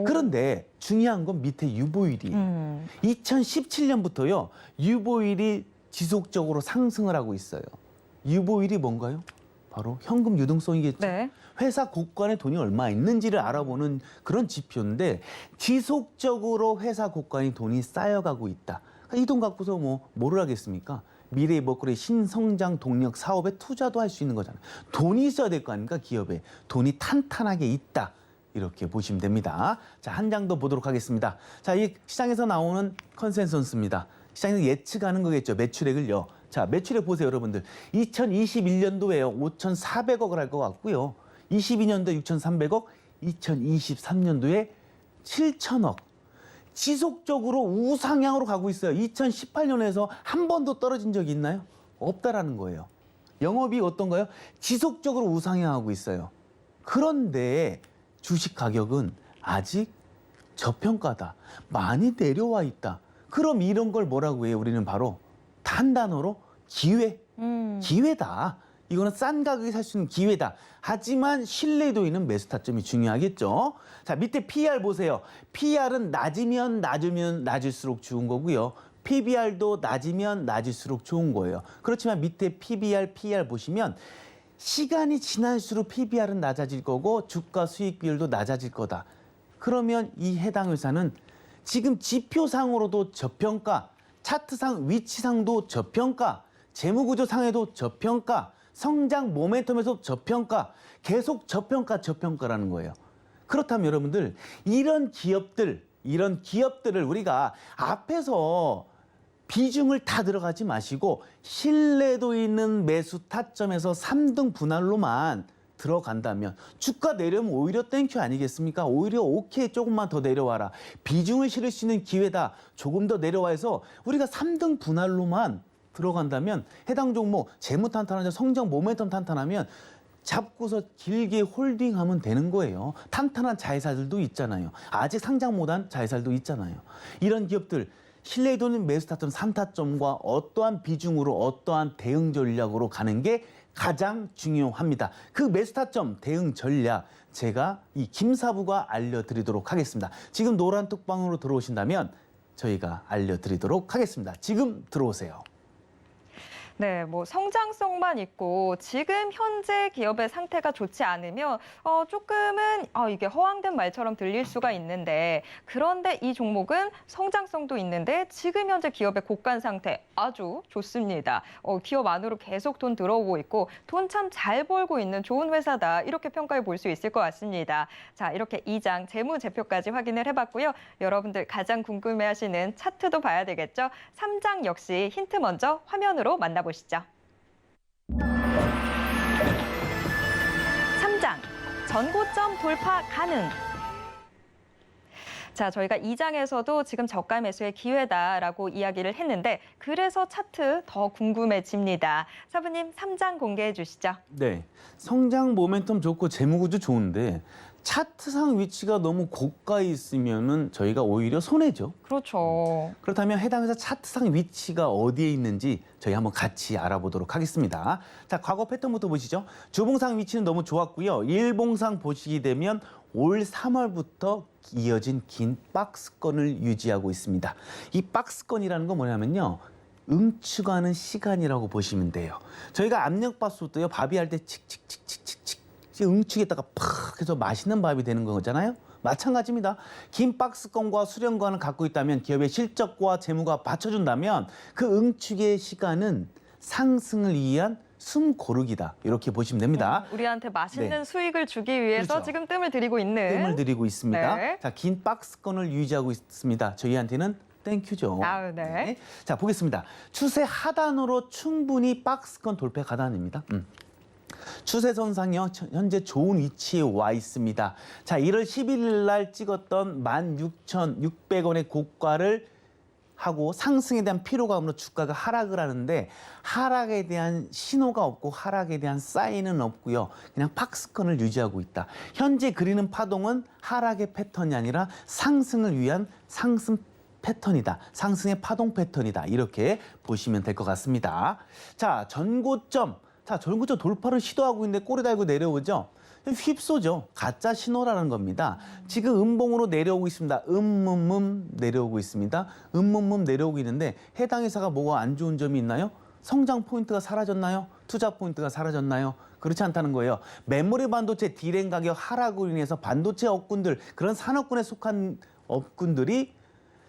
그런데 중요한 건 밑에 유보율이에요. 2017년부터요. 유보율이 지속적으로 상승을 하고 있어요. 유보율이 뭔가요? 바로 현금 유동성이겠죠. 네. 회사 곳간에 돈이 얼마 있는지를 알아보는 그런 지표인데 지속적으로 회사 곳간에 돈이 쌓여가고 있다. 이 돈 갖고서 뭐를 하겠습니까? 미래의 먹거리 신성장 동력 사업에 투자도 할 수 있는 거잖아요. 돈이 있어야 될 거 아닙니까? 기업에. 돈이 탄탄하게 있다. 이렇게 보시면 됩니다. 자, 한 장 더 보도록 하겠습니다. 자, 이 시장에서 나오는 컨센서스입니다. 시장에서 예측하는 거겠죠. 매출액을요. 자, 매출액 보세요, 여러분들. 2021년도에요. 5,400억을 할 것 같고요. 22년도에 6,300억, 2023년도에 7,000억. 지속적으로 우상향으로 가고 있어요. 2018년에서 한 번도 떨어진 적이 있나요? 없다라는 거예요. 영업이 어떤가요? 지속적으로 우상향하고 있어요. 그런데 주식 가격은 아직 저평가다. 많이 내려와 있다. 그럼 이런 걸 뭐라고 해요? 우리는 바로 단단어로 기회. 기회다. 이거는 싼 가격에 살 수 있는 기회다. 하지만 신뢰도 있는 매수 타점이 중요하겠죠. 자, 밑에 PER 보세요. PER은 낮으면 낮을수록 좋은 거고요. PBR도 낮으면 낮을수록 좋은 거예요. 그렇지만 밑에 PBR, PER 보시면 시간이 지날수록 PBR은 낮아질 거고 주가 수익 비율도 낮아질 거다. 그러면 이 해당 회사는 지금 지표상으로도 저평가, 차트상 위치상도 저평가, 재무구조상에도 저평가, 성장 모멘텀에서 저평가, 계속 저평가라는 거예요. 그렇다면 여러분들 이런 기업들을 우리가 앞에서 비중을 다 들어가지 마시고 신뢰도 있는 매수 타점에서 3등 분할로만 들어간다면 주가 내려면 오히려 땡큐 아니겠습니까? 오히려 오케이 조금만 더 내려와라. 비중을 실을 수 있는 기회다. 조금 더 내려와서 우리가 3등 분할로만 들어간다면 해당 종목 재무 탄탄하죠. 성장 모멘텀 탄탄하면 잡고서 길게 홀딩하면 되는 거예요. 탄탄한 자회사들도 있잖아요. 아직 상장 못한 자회사들도 있잖아요. 이런 기업들 신뢰도 있는 매수 타점 3타점과 어떠한 비중으로 어떠한 대응 전략으로 가는 게 가장 중요합니다. 그 매수 타점 대응 전략 제가 이 김사부가 알려드리도록 하겠습니다. 지금 노란 뚝방으로 들어오신다면 저희가 알려드리도록 하겠습니다. 지금 들어오세요. 네, 뭐 성장성만 있고 지금 현재 기업의 상태가 좋지 않으면 조금은 이게 허황된 말처럼 들릴 수가 있는데 그런데 이 종목은 성장성도 있는데 지금 현재 기업의 곳간 상태 아주 좋습니다. 기업 안으로 계속 돈 들어오고 있고 돈 참 잘 벌고 있는 좋은 회사다. 이렇게 평가해 볼 수 있을 것 같습니다. 자, 이렇게 2장 재무제표까지 확인을 해봤고요. 여러분들 가장 궁금해하시는 차트도 봐야 되겠죠? 3장 역시 힌트 먼저 화면으로 만나보시죠. 보시죠. 3장, 전고점 돌파 가능. 자, 저희가 2장에서도 지금 저가 매수의 기회다라고 이야기를 했는데 그래서 차트 더 궁금해집니다. 사부님, 3장 공개해 주시죠. 네, 성장 모멘텀 좋고 재무구조 좋은데 차트상 위치가 너무 고가에 있으면은 저희가 오히려 손해죠. 그렇죠. 그렇다면 해당 회사 차트상 위치가 어디에 있는지 저희 한번 같이 알아보도록 하겠습니다. 자, 과거 패턴부터 보시죠. 주봉상 위치는 너무 좋았고요. 일봉상 보시게 되면 올 3월부터 이어진 긴 박스권을 유지하고 있습니다. 이 박스권이라는 건 뭐냐면요. 응축하는 시간이라고 보시면 돼요. 저희가 압력밥솥 도요. 밥이 할 때 칙칙칙칙칙칙 응축에다가 팍 해서 맛있는 밥이 되는 거잖아요. 마찬가지입니다. 긴 박스권과 수령권을 갖고 있다면 기업의 실적과 재무가 받쳐준다면 그 응축의 시간은 상승을 위한 숨 고르기다. 이렇게 보시면 됩니다. 우리한테 맛있는 네. 수익을 주기 위해서 그렇죠. 지금 뜸을 들이고 있는. 뜸을 들이고 있습니다. 네. 자, 긴 박스권을 유지하고 있습니다. 저희한테는 땡큐죠. 네. 자, 보겠습니다. 추세 하단으로 충분히 박스권 돌파 가능합니다. 추세선상요 현재 좋은 위치에 와 있습니다. 자, 1월 11일 날 찍었던 16,600원의 고가를 하고 상승에 대한 피로감으로 주가가 하락을 하는데 하락에 대한 신호가 없고 하락에 대한 사인은 없고요. 그냥 박스권을 유지하고 있다. 현재 그리는 파동은 하락의 패턴이 아니라 상승을 위한 상승 패턴이다. 상승의 파동 패턴이다. 이렇게 보시면 될 것 같습니다. 자, 전고점 돌파를 시도하고 있는데 꼬리 달고 내려오죠. 휩쏘죠. 가짜 신호라는 겁니다. 지금 음봉으로 내려오고 있습니다. 내려오고 있습니다. 내려오고 있는데 해당 회사가 뭐가 안 좋은 점이 있나요? 성장 포인트가 사라졌나요? 투자 포인트가 사라졌나요? 그렇지 않다는 거예요. 메모리 반도체 D램 가격 하락으로 인해서 반도체 업군들, 그런 산업군에 속한 업군들이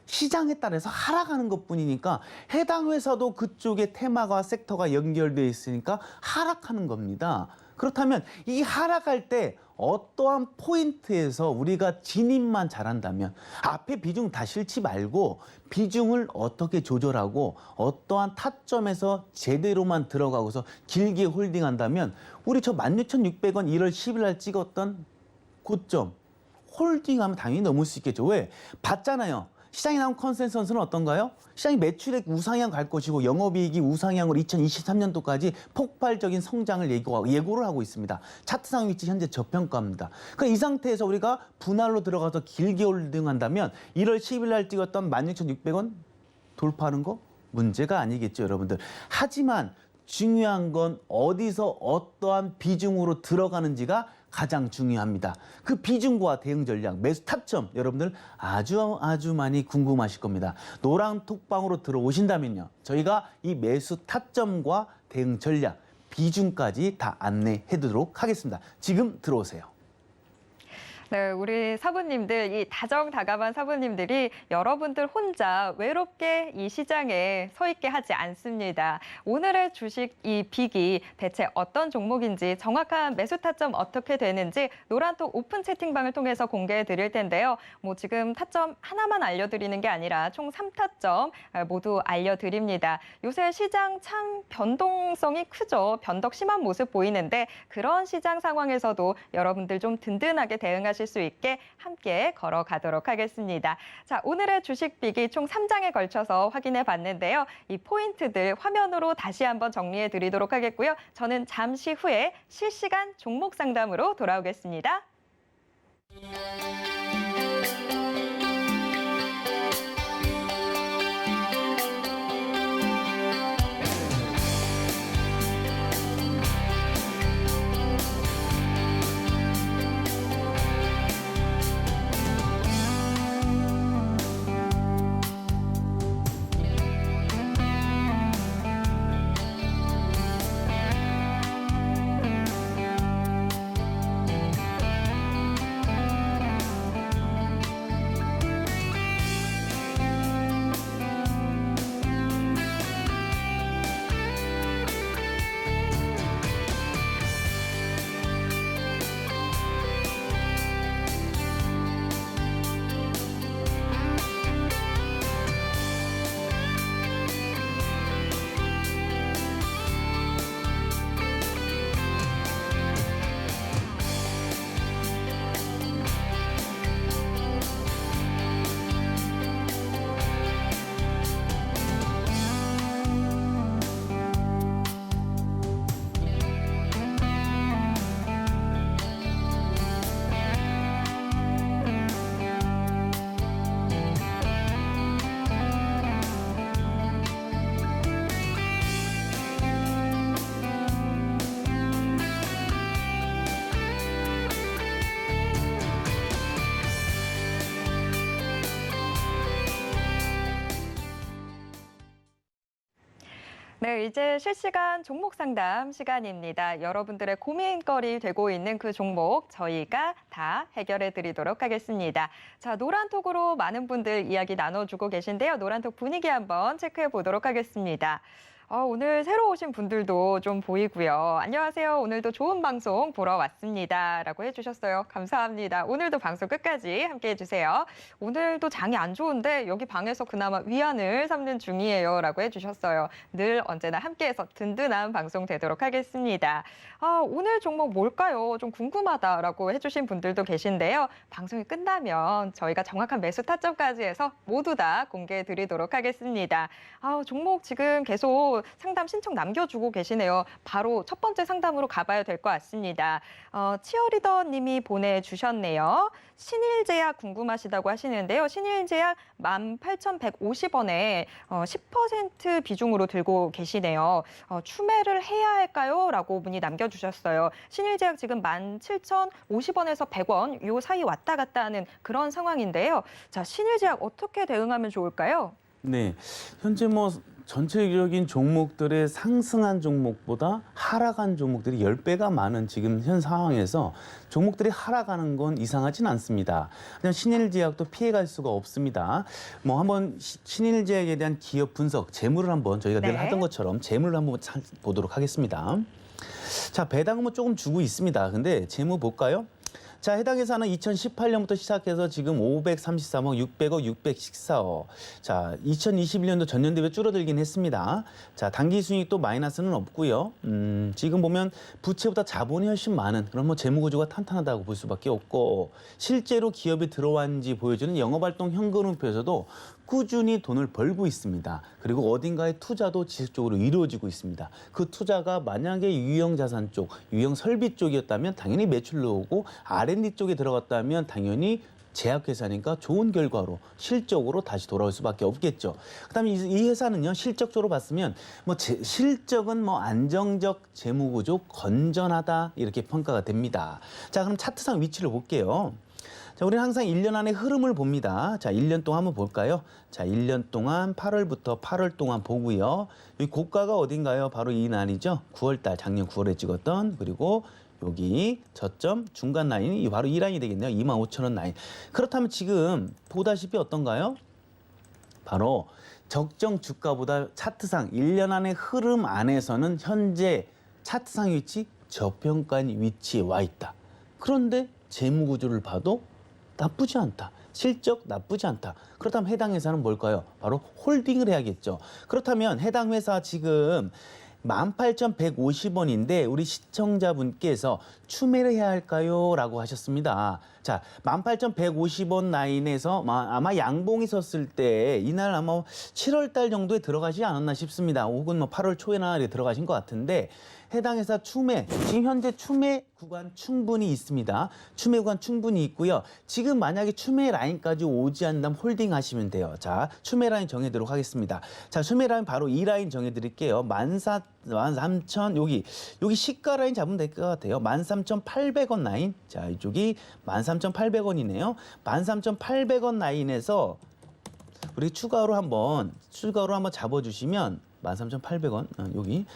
시장에 따라서 하락하는 것뿐이니까 해당 회사도 그쪽에 테마가 섹터가 연결되어 있으니까 하락하는 겁니다. 그렇다면 이 하락할 때 어떠한 포인트에서 우리가 진입만 잘한다면 앞에 비중 다 실지 말고 비중을 어떻게 조절하고 어떠한 타점에서 제대로만 들어가고서 길게 홀딩한다면 우리 저 16,600원 1월 10일 날 찍었던 고점 홀딩하면 당연히 넘을 수 있겠죠. 왜? 봤잖아요. 시장에 나온 컨센서스는 어떤가요? 시장이 매출액 우상향 갈 것이고 영업이익이 우상향으로 2023년도까지 폭발적인 성장을 예고를 하고 있습니다. 차트상 위치 현재 저평가입니다. 그러니까 이 상태에서 우리가 분할로 들어가서 길게 홀딩한다면 1월 10일 날 찍었던 16,600원 돌파하는 거 문제가 아니겠죠, 여러분들. 하지만 중요한 건 어디서 어떠한 비중으로 들어가는지가 가장 중요합니다. 그 비중과 대응 전략, 매수 타점 여러분들 아주 많이 궁금하실 겁니다. 노랑톡방으로 들어오신다면요. 저희가 이 매수 타점과 대응 전략, 비중까지 다 안내해드리도록 하겠습니다. 지금 들어오세요. 네, 우리 사부님들, 이 다정다감한 사부님들이 여러분들 혼자 외롭게 이 시장에 서 있게 하지 않습니다. 오늘의 주식 이 빅이 대체 어떤 종목인지 정확한 매수 타점 어떻게 되는지 노란톡 오픈 채팅방을 통해서 공개해 드릴 텐데요. 뭐 지금 타점 하나만 알려드리는 게 아니라 총 3타점 모두 알려드립니다. 요새 시장 참 변동성이 크죠. 변덕 심한 모습 보이는데 그런 시장 상황에서도 여러분들 좀 든든하게 대응하실 수 있게 함께 걸어가도록 하겠습니다. 자, 오늘의 주식 빅이 총 3장에 걸쳐서 확인해 봤는데요. 이 포인트들 화면으로 다시 한번 정리해 드리도록 하겠고요. 저는 잠시 후에 실시간 종목 상담으로 돌아오겠습니다. 네, 이제 실시간 종목 상담 시간입니다. 여러분들의 고민거리 되고 있는 그 종목 저희가 다 해결해 드리도록 하겠습니다. 자, 노란톡으로 많은 분들 이야기 나눠주고 계신데요. 노란톡 분위기 한번 체크해 보도록 하겠습니다. 오늘 새로 오신 분들도 좀 보이고요. 안녕하세요. 오늘도 좋은 방송 보러 왔습니다. 라고 해주셨어요. 감사합니다. 오늘도 방송 끝까지 함께 해주세요. 오늘도 장이 안 좋은데 여기 방에서 그나마 위안을 삼는 중이에요. 라고 해주셨어요. 늘 언제나 함께해서 든든한 방송 되도록 하겠습니다. 오늘 종목 뭘까요? 좀 궁금하다라고 해주신 분들도 계신데요. 방송이 끝나면 저희가 정확한 매수 타점까지 해서 모두 다 공개해 드리도록 하겠습니다. 종목 지금 계속 상담 신청 남겨주고 계시네요. 바로 첫 번째 상담으로 가봐야 될 것 같습니다. 치어리더 님이 보내주셨네요. 신일제약 궁금하시다고 하시는데요. 신일제약 18,150원에 10% 비중으로 들고 계시네요. 추매를 해야 할까요? 라고 문의 남겨주셨어요. 신일제약 지금 17,050원에서 100원 요 사이 왔다 갔다 하는 그런 상황인데요. 자, 신일제약 어떻게 대응하면 좋을까요? 네, 현재 뭐 전체적인 종목들의 상승한 종목보다 하락한 종목들이 10배가 많은 지금 현 상황에서 종목들이 하락하는 건 이상하진 않습니다. 그냥 신일제약도 피해갈 수가 없습니다. 뭐 한번 신일제약에 대한 기업 분석, 재물을 한번 저희가 늘 하던 것처럼 재물을 한번 보도록 하겠습니다. 자, 배당은 조금 주고 있습니다. 근데 재무 볼까요? 자, 해당 회사는 2018년부터 시작해서 지금 533억, 600억, 614억. 자, 2021년도 전년 대비 줄어들긴 했습니다. 자, 당기 순이익도 마이너스는 없고요. 지금 보면 부채보다 자본이 훨씬 많은 그런 뭐 재무 구조가 탄탄하다고 볼 수밖에 없고, 실제로 기업이 들어왔는지 보여주는 영업활동 현금흐름표에서도 꾸준히 돈을 벌고 있습니다. 그리고 어딘가에 투자도 지속적으로 이루어지고 있습니다. 그 투자가 만약에 유형자산 쪽, 유형설비 쪽이었다면 당연히 매출로 오고, R&D 쪽에 들어갔다면 당연히 제약회사니까 좋은 결과로 실적으로 다시 돌아올 수밖에 없겠죠. 그다음에 이 회사는요, 실적적으로 봤으면 뭐 실적은 뭐 안정적 재무구조 건전하다 이렇게 평가가 됩니다. 자, 그럼 차트상 위치를 볼게요. 자, 우리는 항상 1년 안의 흐름을 봅니다. 자, 1년 동안 한번 볼까요? 자, 1년 동안 8월부터 8월 동안 보고요. 이 고가가 어딘가요? 바로 이 날이죠. 9월 달, 작년 9월에 찍었던, 그리고 여기 저점 중간 라인이 바로 이 라인이 되겠네요. 25,000원 라인. 그렇다면 지금 보다시피 어떤가요? 바로 적정 주가보다 차트상 1년 안의 흐름 안에서는 현재 차트상 위치, 저평가인 위치에 와 있다. 그런데 재무 구조를 봐도 나쁘지 않다. 실적 나쁘지 않다. 그렇다면 해당 회사는 뭘까요? 바로 홀딩을 해야겠죠. 그렇다면 해당 회사 지금 18,150원인데 우리 시청자분께서 추매를 해야 할까요? 라고 하셨습니다. 자, 18,150원 라인에서 아마 양봉이 섰을 때 이날 아마 7월 달 정도에 들어가지 않았나 싶습니다. 혹은 뭐 8월 초에나 들어가신 것 같은데, 해당 회사 추매, 지금 현재 추매 구간 충분히 있습니다. 추매 구간 충분히 있고요. 지금 만약에 추매 라인까지 오지 않는다면 홀딩 하시면 돼요. 자, 추매 라인 정해도록 하겠습니다. 자, 추매 라인 바로 이 라인 정해드릴게요. 13,000, 여기 시가 라인 잡으면 될 것 같아요. 13,800원 라인. 자, 이쪽이 13,800원이네요. 13,800원 라인에서 우리 추가로 한번 잡아주시면 13,800원, 여기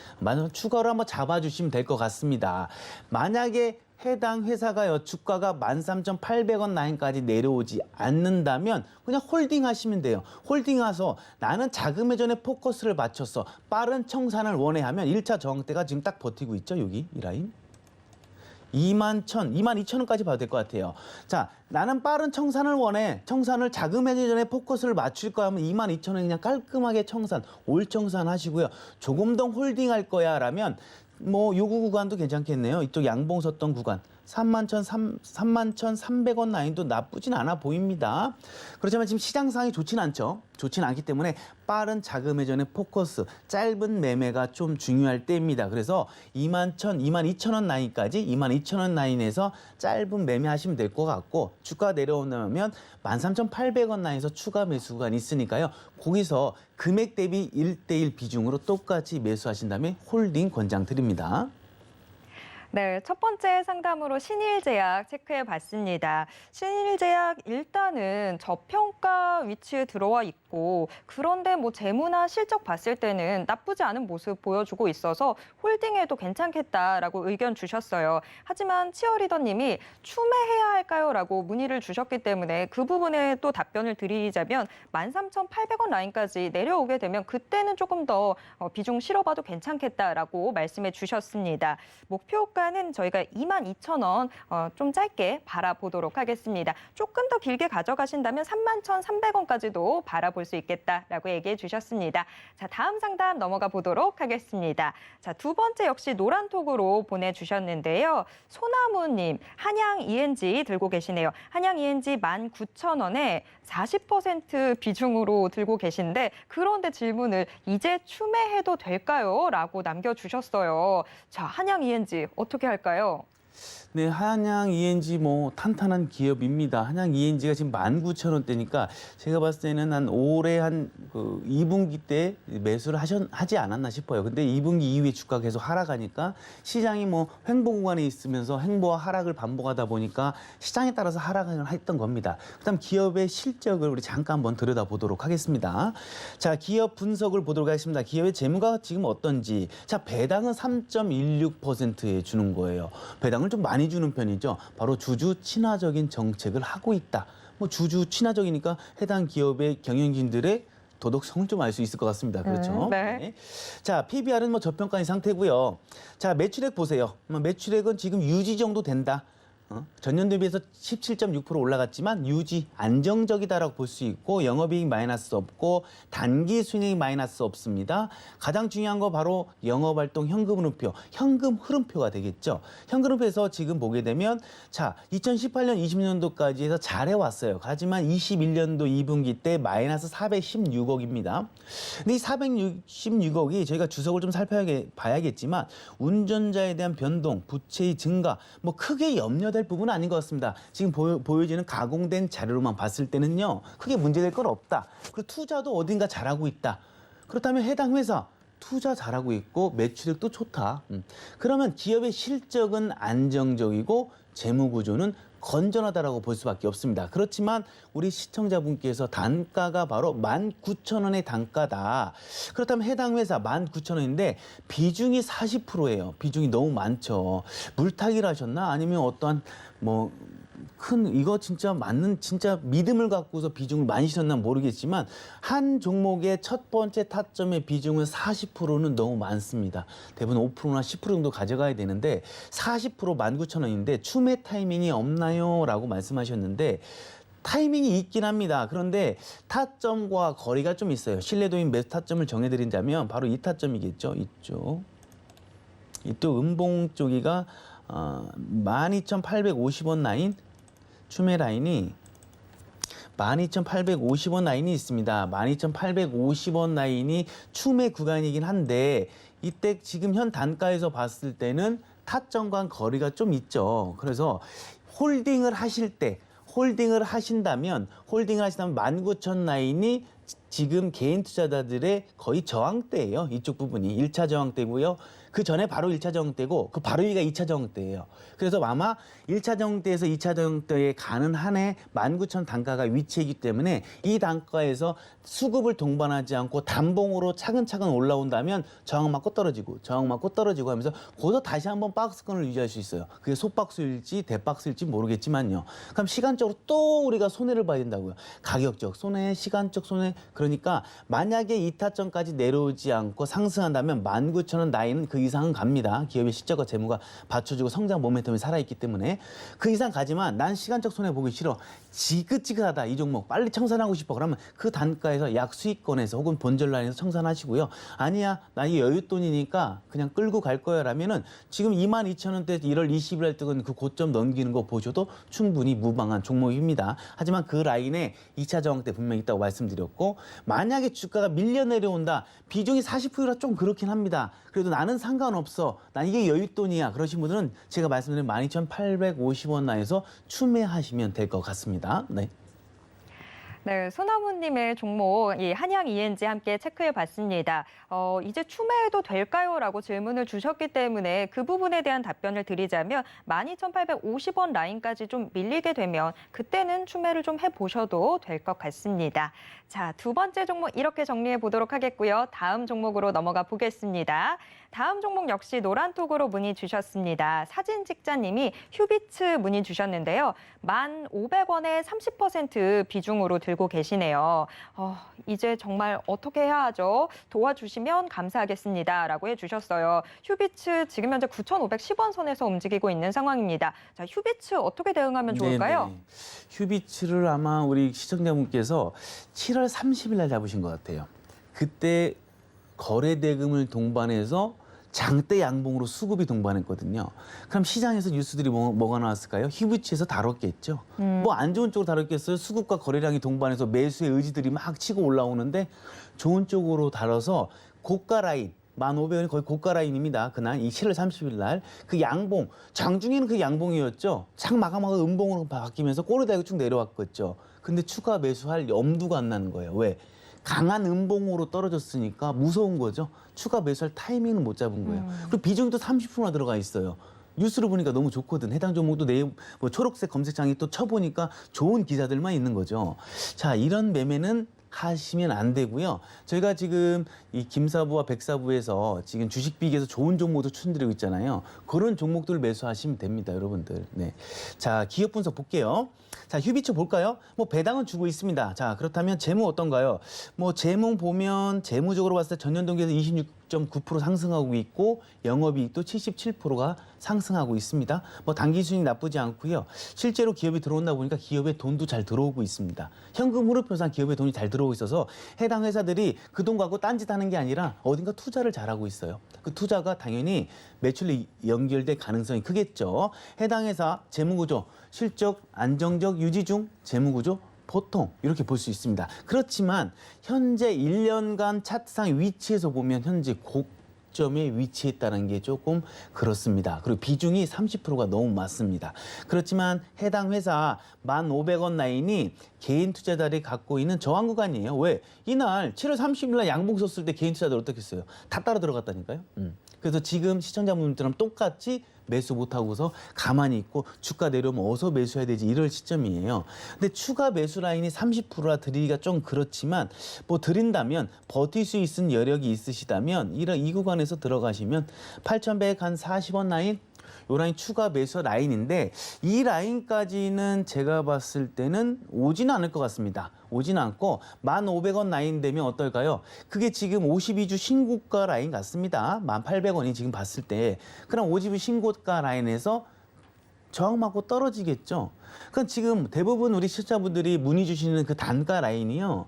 추가로 한번 잡아주시면 될 것 같습니다. 만약에 해당 회사가요, 주가가 13,800원 라인까지 내려오지 않는다면 그냥 홀딩 하시면 돼요. 홀딩 하서 나는 자금 회전에 포커스를 맞춰서 빠른 청산을 원해 하면 1차 저항대가 지금 딱 버티고 있죠. 여기 이 라인. 22,000원까지 봐도 될 것 같아요. 자, 나는 빠른 청산을 원해. 청산을 자금 회전에 포커스를 맞출 거야 하면 22,000원 그냥 깔끔하게 청산, 올 청산 하시고요. 조금 더 홀딩 할 거야 라면 뭐 요구 구간도 괜찮겠네요. 이쪽 양봉 섰던 구간. 31,300원 라인도 나쁘진 않아 보입니다. 그렇지만 지금 시장 상황이 좋진 않죠. 좋진 않기 때문에 빠른 자금 회전의 포커스, 짧은 매매가 좀 중요할 때입니다. 그래서 22,000원 라인까지 22,000원 라인에서 짧은 매매하시면 될 것 같고, 주가 내려오면 13,800원 라인에서 추가 매수 구간이 있으니까요. 거기서 금액 대비 1대1 비중으로 똑같이 매수하신 다음에 홀딩 권장 드립니다. 네, 첫 번째 상담으로 신일제약 체크해 봤습니다. 신일제약 일단은 저평가 위치에 들어와 있고 있고 그런데 뭐 재무나 실적 봤을 때는 나쁘지 않은 모습 보여주고 있어서 홀딩해도 괜찮겠다라고 의견 주셨어요. 하지만 치어리더님이 추매해야 할까요? 라고 문의를 주셨기 때문에 그 부분에 또 답변을 드리자면 13,800원 라인까지 내려오게 되면 그때는 조금 더 비중 실어봐도 괜찮겠다라고 말씀해 주셨습니다. 목표가는 저희가 22,000원 좀 짧게 바라보도록 하겠습니다. 조금 더 길게 가져가신다면 31,300원까지도 바라볼 수 있겠다라고 얘기해 주셨습니다. 자, 다음 상담 넘어가 보도록 하겠습니다. 자, 두 번째 역시 노란톡으로 보내주셨는데요. 소나무님, 한양 ENG 들고 계시네요. 한양 ENG 19,000원에 40% 비중으로 들고 계신데 그런데 질문을 이제 추매해도 될까요? 라고 남겨주셨어요. 자, 한양 ENG 어떻게 할까요? 네, 한양 ENG 뭐 탄탄한 기업입니다. 한양 ENG가 지금 19,000원대니까 제가 봤을 때는 한 올해 한 그 2분기 때 매수를 하지 않았나 싶어요. 근데 2분기 이후에 주가가 계속 하락하니까 시장이 뭐 횡보 구간에 있으면서 횡보와 하락을 반복하다 보니까 시장에 따라서 하락을 했던 겁니다. 그다음 기업의 실적을 우리 잠깐 한번 들여다보도록 하겠습니다. 자, 기업 분석을 보도록 하겠습니다. 기업의 재무가 지금 어떤지. 자, 배당은 3.16%에 주는 거예요. 배당을 좀 많이 주는 편이죠. 바로 주주 친화적인 정책을 하고 있다. 뭐 주주 친화적이니까 해당 기업의 경영진들의 도덕성을 좀 알 수 있을 것 같습니다. 그렇죠? 네. 네. 자, PBR은 뭐 저평가인 상태고요. 자, 매출액 보세요. 매출액은 지금 유지 정도 된다. 전년 대비해서 17.6% 올라갔지만 유지 안정적이다라고 볼 수 있고 영업이익 마이너스 없고 단기 순이익 마이너스 없습니다. 가장 중요한 거 바로 영업활동 현금 흐름표가 되겠죠. 현금 흐름표에서 지금 보게 되면 자 2018년 20년도까지 해서 잘해왔어요. 하지만 21년도 2분기 때 마이너스 416억입니다. 근데 이 416억이 저희가 주석을 좀 살펴봐야겠지만 운전자에 대한 변동, 부채의 증가 뭐 크게 염려될 부분은 아닌 것 같습니다. 지금 보여지는 가공된 자료로만 봤을 때는요. 크게 문제될 건 없다. 그리고 투자도 어딘가 잘하고 있다. 그렇다면 해당 회사 투자 잘하고 있고 매출액도 좋다. 그러면 기업의 실적은 안정적이고 재무 구조는 건전하다라고 볼 수밖에 없습니다. 그렇지만 우리 시청자분께서 단가가 바로 19,000원의 단가다. 그렇다면 해당 회사 19,000원인데 비중이 40%예요. 비중이 너무 많죠. 물타기를 하셨나? 아니면 어떠한 뭐 이거 진짜 맞는 진짜 믿음을 갖고서 비중을 많이 주셨나 모르겠지만 한 종목의 첫 번째 타점의 비중은 40%는 너무 많습니다. 대부분 5%나 10% 정도 가져가야 되는데 40% 19,000원인데 추매 타이밍이 없나요? 라고 말씀하셨는데 타이밍이 있긴 합니다. 그런데 타점과 거리가 좀 있어요. 신뢰도인 매수 타점을 정해드린다면 바로 이 타점이겠죠. 이쪽 음봉 쪽이가 12,850원 라인 추매 라인이 12,850원 라인이 있습니다. 12,850원 라인이 추매 구간이긴 한데 이때 지금 현 단가에서 봤을 때는 타점과 거리가 좀 있죠. 그래서 홀딩을 하신다면 19,000 라인이 지금 개인 투자자들의 거의 저항대예요. 이쪽 부분이 1차 저항대고요. 그 전에 바로 1차 저항대고 그 바로 위가 2차 저항대예요. 그래서 아마 1차 저항대에서 2차 저항대에 가는 한에 19,000 단가가 위치이기 때문에 이 단가에서 수급을 동반하지 않고 단봉으로 차근차근 올라온다면 저항 맞고 떨어지고 하면서 거기서 다시 한번 박스권을 유지할 수 있어요. 그게 소박스일지 대박스일지 모르겠지만요. 그럼 시간적으로 또 우리가 손해를 봐야 된다고요. 가격적 손해, 시간적 손해. 그러니까 만약에 이 타점까지 내려오지 않고 상승한다면 19,000원 라인은 그 이상은 갑니다. 기업의 실적과 재무가 받쳐주고 성장 모멘텀이 살아있기 때문에 그 이상 가지만 난 시간적 손해 보기 싫어. 지긋지긋하다 이 종목 빨리 청산하고 싶어. 그러면 그 단가에서 약수익권에서 혹은 본전 라인에서 청산하시고요. 아니야 나 이 여윳돈이니까 그냥 끌고 갈 거야 라면은 지금 22,000원대 1월 20일 날 뜨건 그 고점 넘기는 거 보셔도 충분히 무방한 종목입니다. 하지만 그 라인에 2차 저항 때 분명히 있다고 말씀드렸고 만약에 주가가 밀려 내려온다. 비중이 40%라 좀 그렇긴 합니다. 그래도 나는 상관없어. 난 이게 여윳돈이야. 그러신 분들은 제가 말씀드린 12,850원 라인에서 추매하시면 될 것 같습니다. 네. 네, 소나무님의 종목 이 한양 ENG 함께 체크해봤습니다. 이제 추매해도 될까요?라고 질문을 주셨기 때문에 그 부분에 대한 답변을 드리자면 12,850원 라인까지 좀 밀리게 되면 그때는 추매를 좀 해보셔도 될 것 같습니다. 자, 두 번째 종목 이렇게 정리해 보도록 하겠고요. 다음 종목으로 넘어가 보겠습니다. 다음 종목 역시 노란톡으로 문의 주셨습니다. 사진 직자님이 휴비츠 문의 주셨는데요. 1,500원에 30% 비중으로 들고 계시네요. 이제 정말 어떻게 해야 하죠? 도와주시면 감사하겠습니다. 라고 해주셨어요. 휴비츠 지금 현재 9,510원 선에서 움직이고 있는 상황입니다. 자, 휴비츠 어떻게 대응하면 좋을까요? 네네. 휴비츠를 아마 우리 시청자분께서 7월 30일 날 잡으신 것 같아요. 그때 거래대금을 동반해서 장대 양봉으로 수급이 동반했거든요. 그럼 시장에서 뉴스들이 뭐가 나왔을까요? 휴비츠에서 다뤘겠죠. 뭐 안 좋은 쪽으로 다뤘겠어요? 수급과 거래량이 동반해서 매수의 의지들이 막 치고 올라오는데 좋은 쪽으로 다뤄서 고가 라인, 1,500원이 거의 고가 라인입니다. 그날 이 7월 30일 날 그 양봉, 장중에는 그 양봉이었죠. 장 마감하고 음봉으로 바뀌면서 꼬리다리고 쭉 내려왔겠죠. 근데 추가 매수할 엄두가 안 나는 거예요. 왜? 강한 음봉으로 떨어졌으니까 무서운 거죠. 추가 매수할 타이밍은 못 잡은 거예요. 그리고 비중도 30%나 들어가 있어요. 뉴스를 보니까 너무 좋거든. 해당 종목도 뭐 초록색 검색창에 또 쳐보니까 좋은 기사들만 있는 거죠. 자, 이런 매매는 하시면 안 되고요. 저희가 지금 이 김사부와 백사부에서 지금 주식비기에서 좋은 종목도 추천드리고 있잖아요. 그런 종목들을 매수하시면 됩니다, 여러분들. 네. 자, 기업 분석 볼게요. 자, 휴비츠 볼까요? 뭐 배당은 주고 있습니다. 자, 그렇다면 재무 어떤가요? 뭐 재무 보면 재무적으로 봤을 때 전년 동기에서 26.9% 상승하고 있고 영업이익도 77%가 상승하고 있습니다. 뭐 단기 수익 나쁘지 않고요. 실제로 기업이 들어온다 보니까 기업에 돈도 잘 들어오고 있습니다. 현금 흐름표상 기업에 돈이 잘 들어오고 있어서 해당 회사들이 그 돈 갖고 딴짓하는 게 아니라 어딘가 투자를 잘하고 있어요. 그 투자가 당연히 매출로 연결될 가능성이 크겠죠. 해당 회사 재무구조, 실적 안정적 유지 중 재무구조 보통 이렇게 볼 수 있습니다. 그렇지만 현재 1년간 차트상 위치에서 보면 현재 고점에 위치했다는 게 조금 그렇습니다. 그리고 비중이 30%가 너무 많습니다. 그렇지만 해당 회사 1,500원 라인이 개인 투자자들이 갖고 있는 저항 구간이에요. 왜? 이날 7월 30일 날 양봉 섰을 때 개인 투자자들 어떻게 했어요? 다 따라 들어갔다니까요. 그래서 지금 시청자분들처럼 똑같이 매수 못하고서 가만히 있고 주가 내려오면 어서 매수해야 되지 이럴 시점이에요. 근데 추가 매수 라인이 30%라 드리기가 좀 그렇지만 뭐 드린다면 버틸 수 있는 여력이 있으시다면 이 구간에서 들어가시면 8,140원 라인 요 라인 추가 매수 라인인데 이 라인까지는 제가 봤을 때는 오지는 않을 것 같습니다. 오지는 않고 1,500원 라인 되면 어떨까요? 그게 지금 52주 신고가 라인 같습니다. 1,800원이 지금 봤을 때. 그럼 52주 신고가 라인에서 저항 맞고 떨어지겠죠. 그럼 지금 대부분 우리 시청자분들이 문의 주시는 그 단가 라인이요.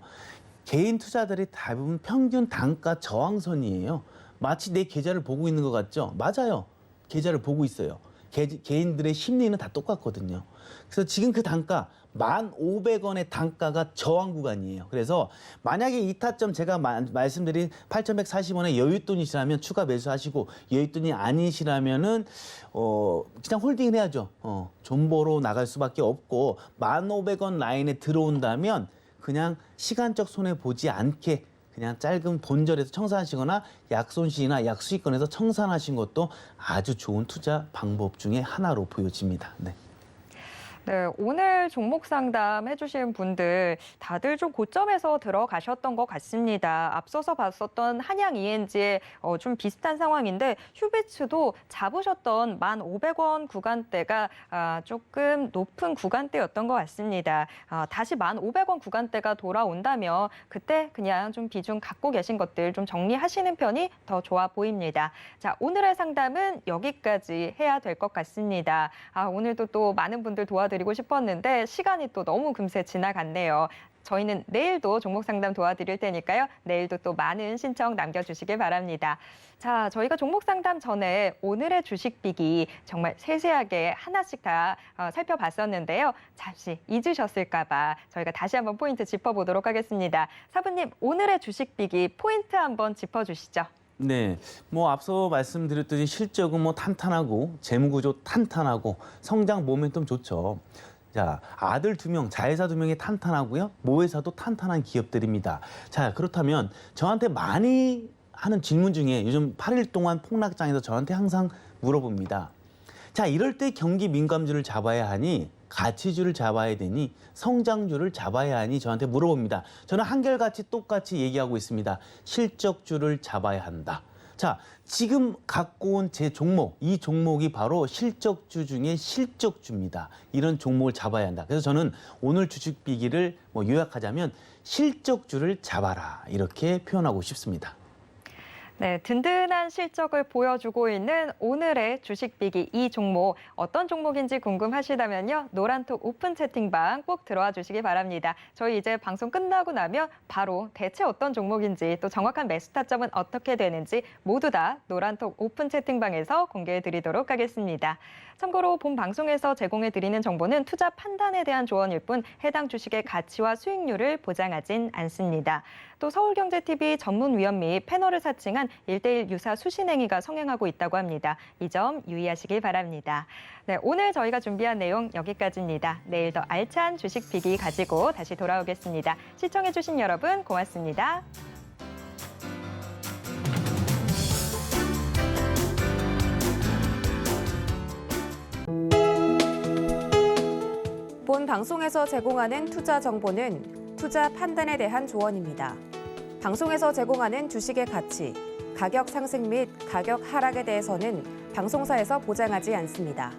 개인 투자들이 대부분 평균 단가 저항선이에요. 마치 내 계좌를 보고 있는 것 같죠? 맞아요. 계좌를 보고 있어요. 개인들의 심리는 다 똑같거든요. 그래서 지금 그 단가 1,500원의 단가가 저항 구간이에요. 그래서 만약에 이 타점 제가 말씀드린 8,140원의 여윳돈이시라면 추가 매수하시고 여윳돈이 아니시라면은 그냥 홀딩을 해야죠. 존버로 나갈 수밖에 없고 1,500원 라인에 들어온다면 그냥 시간적 손해 보지 않게 그냥 짧은 본절에서 청산하시거나 약손실이나 약수익권에서 청산하신 것도 아주 좋은 투자 방법 중에 하나로 보여집니다. 네. 네, 오늘 종목 상담 해주신 분들 다들 좀 고점에서 들어가셨던 것 같습니다. 앞서서 봤었던 한양 ENG의 좀 비슷한 상황인데 휴비츠도 잡으셨던 1,500원 구간대가 조금 높은 구간대였던 것 같습니다. 다시 1,500원 구간대가 돌아온다면 그때 그냥 좀 비중 갖고 계신 것들 좀 정리하시는 편이 더 좋아 보입니다. 자, 오늘의 상담은 여기까지 해야 될 것 같습니다. 오늘도 또 많은 분들 도와드리고 싶었는데 시간이 또 너무 금세 지나갔네요. 저희는 내일도 종목 상담 도와드릴 테니까요. 내일도 또 많은 신청 남겨주시길 바랍니다. 자, 저희가 종목 상담 전에 오늘의 주식비기 정말 세세하게 하나씩 다 살펴봤었는데요. 잠시 잊으셨을까 봐 저희가 다시 한번 포인트 짚어보도록 하겠습니다. 사부님, 오늘의 주식비기 포인트 한번 짚어주시죠. 네, 뭐 앞서 말씀드렸듯이 실적은 뭐 탄탄하고 재무구조 탄탄하고 성장 모멘텀 좋죠. 자, 아들 2명, 자회사 2명이 탄탄하고요. 모회사도 탄탄한 기업들입니다. 자, 그렇다면 저한테 많이 하는 질문 중에 요즘 8일 동안 폭락장에서 저한테 항상 물어봅니다. 자, 이럴 때 경기 민감주를 잡아야 하니 가치주를 잡아야 되니 성장주를 잡아야 하니 저한테 물어봅니다. 저는 한결같이 똑같이 얘기하고 있습니다. 실적주를 잡아야 한다. 자, 지금 갖고 온 제 종목, 이 종목이 바로 실적주 중에 실적주입니다. 이런 종목을 잡아야 한다. 그래서 저는 오늘 주식 비기를 요약하자면 실적주를 잡아라 이렇게 표현하고 싶습니다. 네, 든든한 실적을 보여주고 있는 오늘의 주식 비기 이 종목 어떤 종목인지 궁금하시다면요. 노란톡 오픈 채팅방 꼭 들어와 주시기 바랍니다. 저희 이제 방송 끝나고 나면 바로 대체 어떤 종목인지 또 정확한 매수 타점은 어떻게 되는지 모두 다 노란톡 오픈 채팅방에서 공개해 드리도록 하겠습니다. 참고로 본 방송에서 제공해 드리는 정보는 투자 판단에 대한 조언일 뿐 해당 주식의 가치와 수익률을 보장하진 않습니다. 또 서울경제TV 전문위원 및 패널을 사칭한 1:1 유사 수신행위가 성행하고 있다고 합니다. 이 점 유의하시길 바랍니다. 네, 오늘 저희가 준비한 내용 여기까지입니다. 내일 더 알찬 주식 비기 가지고 다시 돌아오겠습니다. 시청해주신 여러분 고맙습니다. 본 방송에서 제공하는 투자 정보는 투자 판단에 대한 조언입니다. 방송에서 제공하는 주식의 가치, 가격 상승 및 가격 하락에 대해서는 방송사에서 보장하지 않습니다.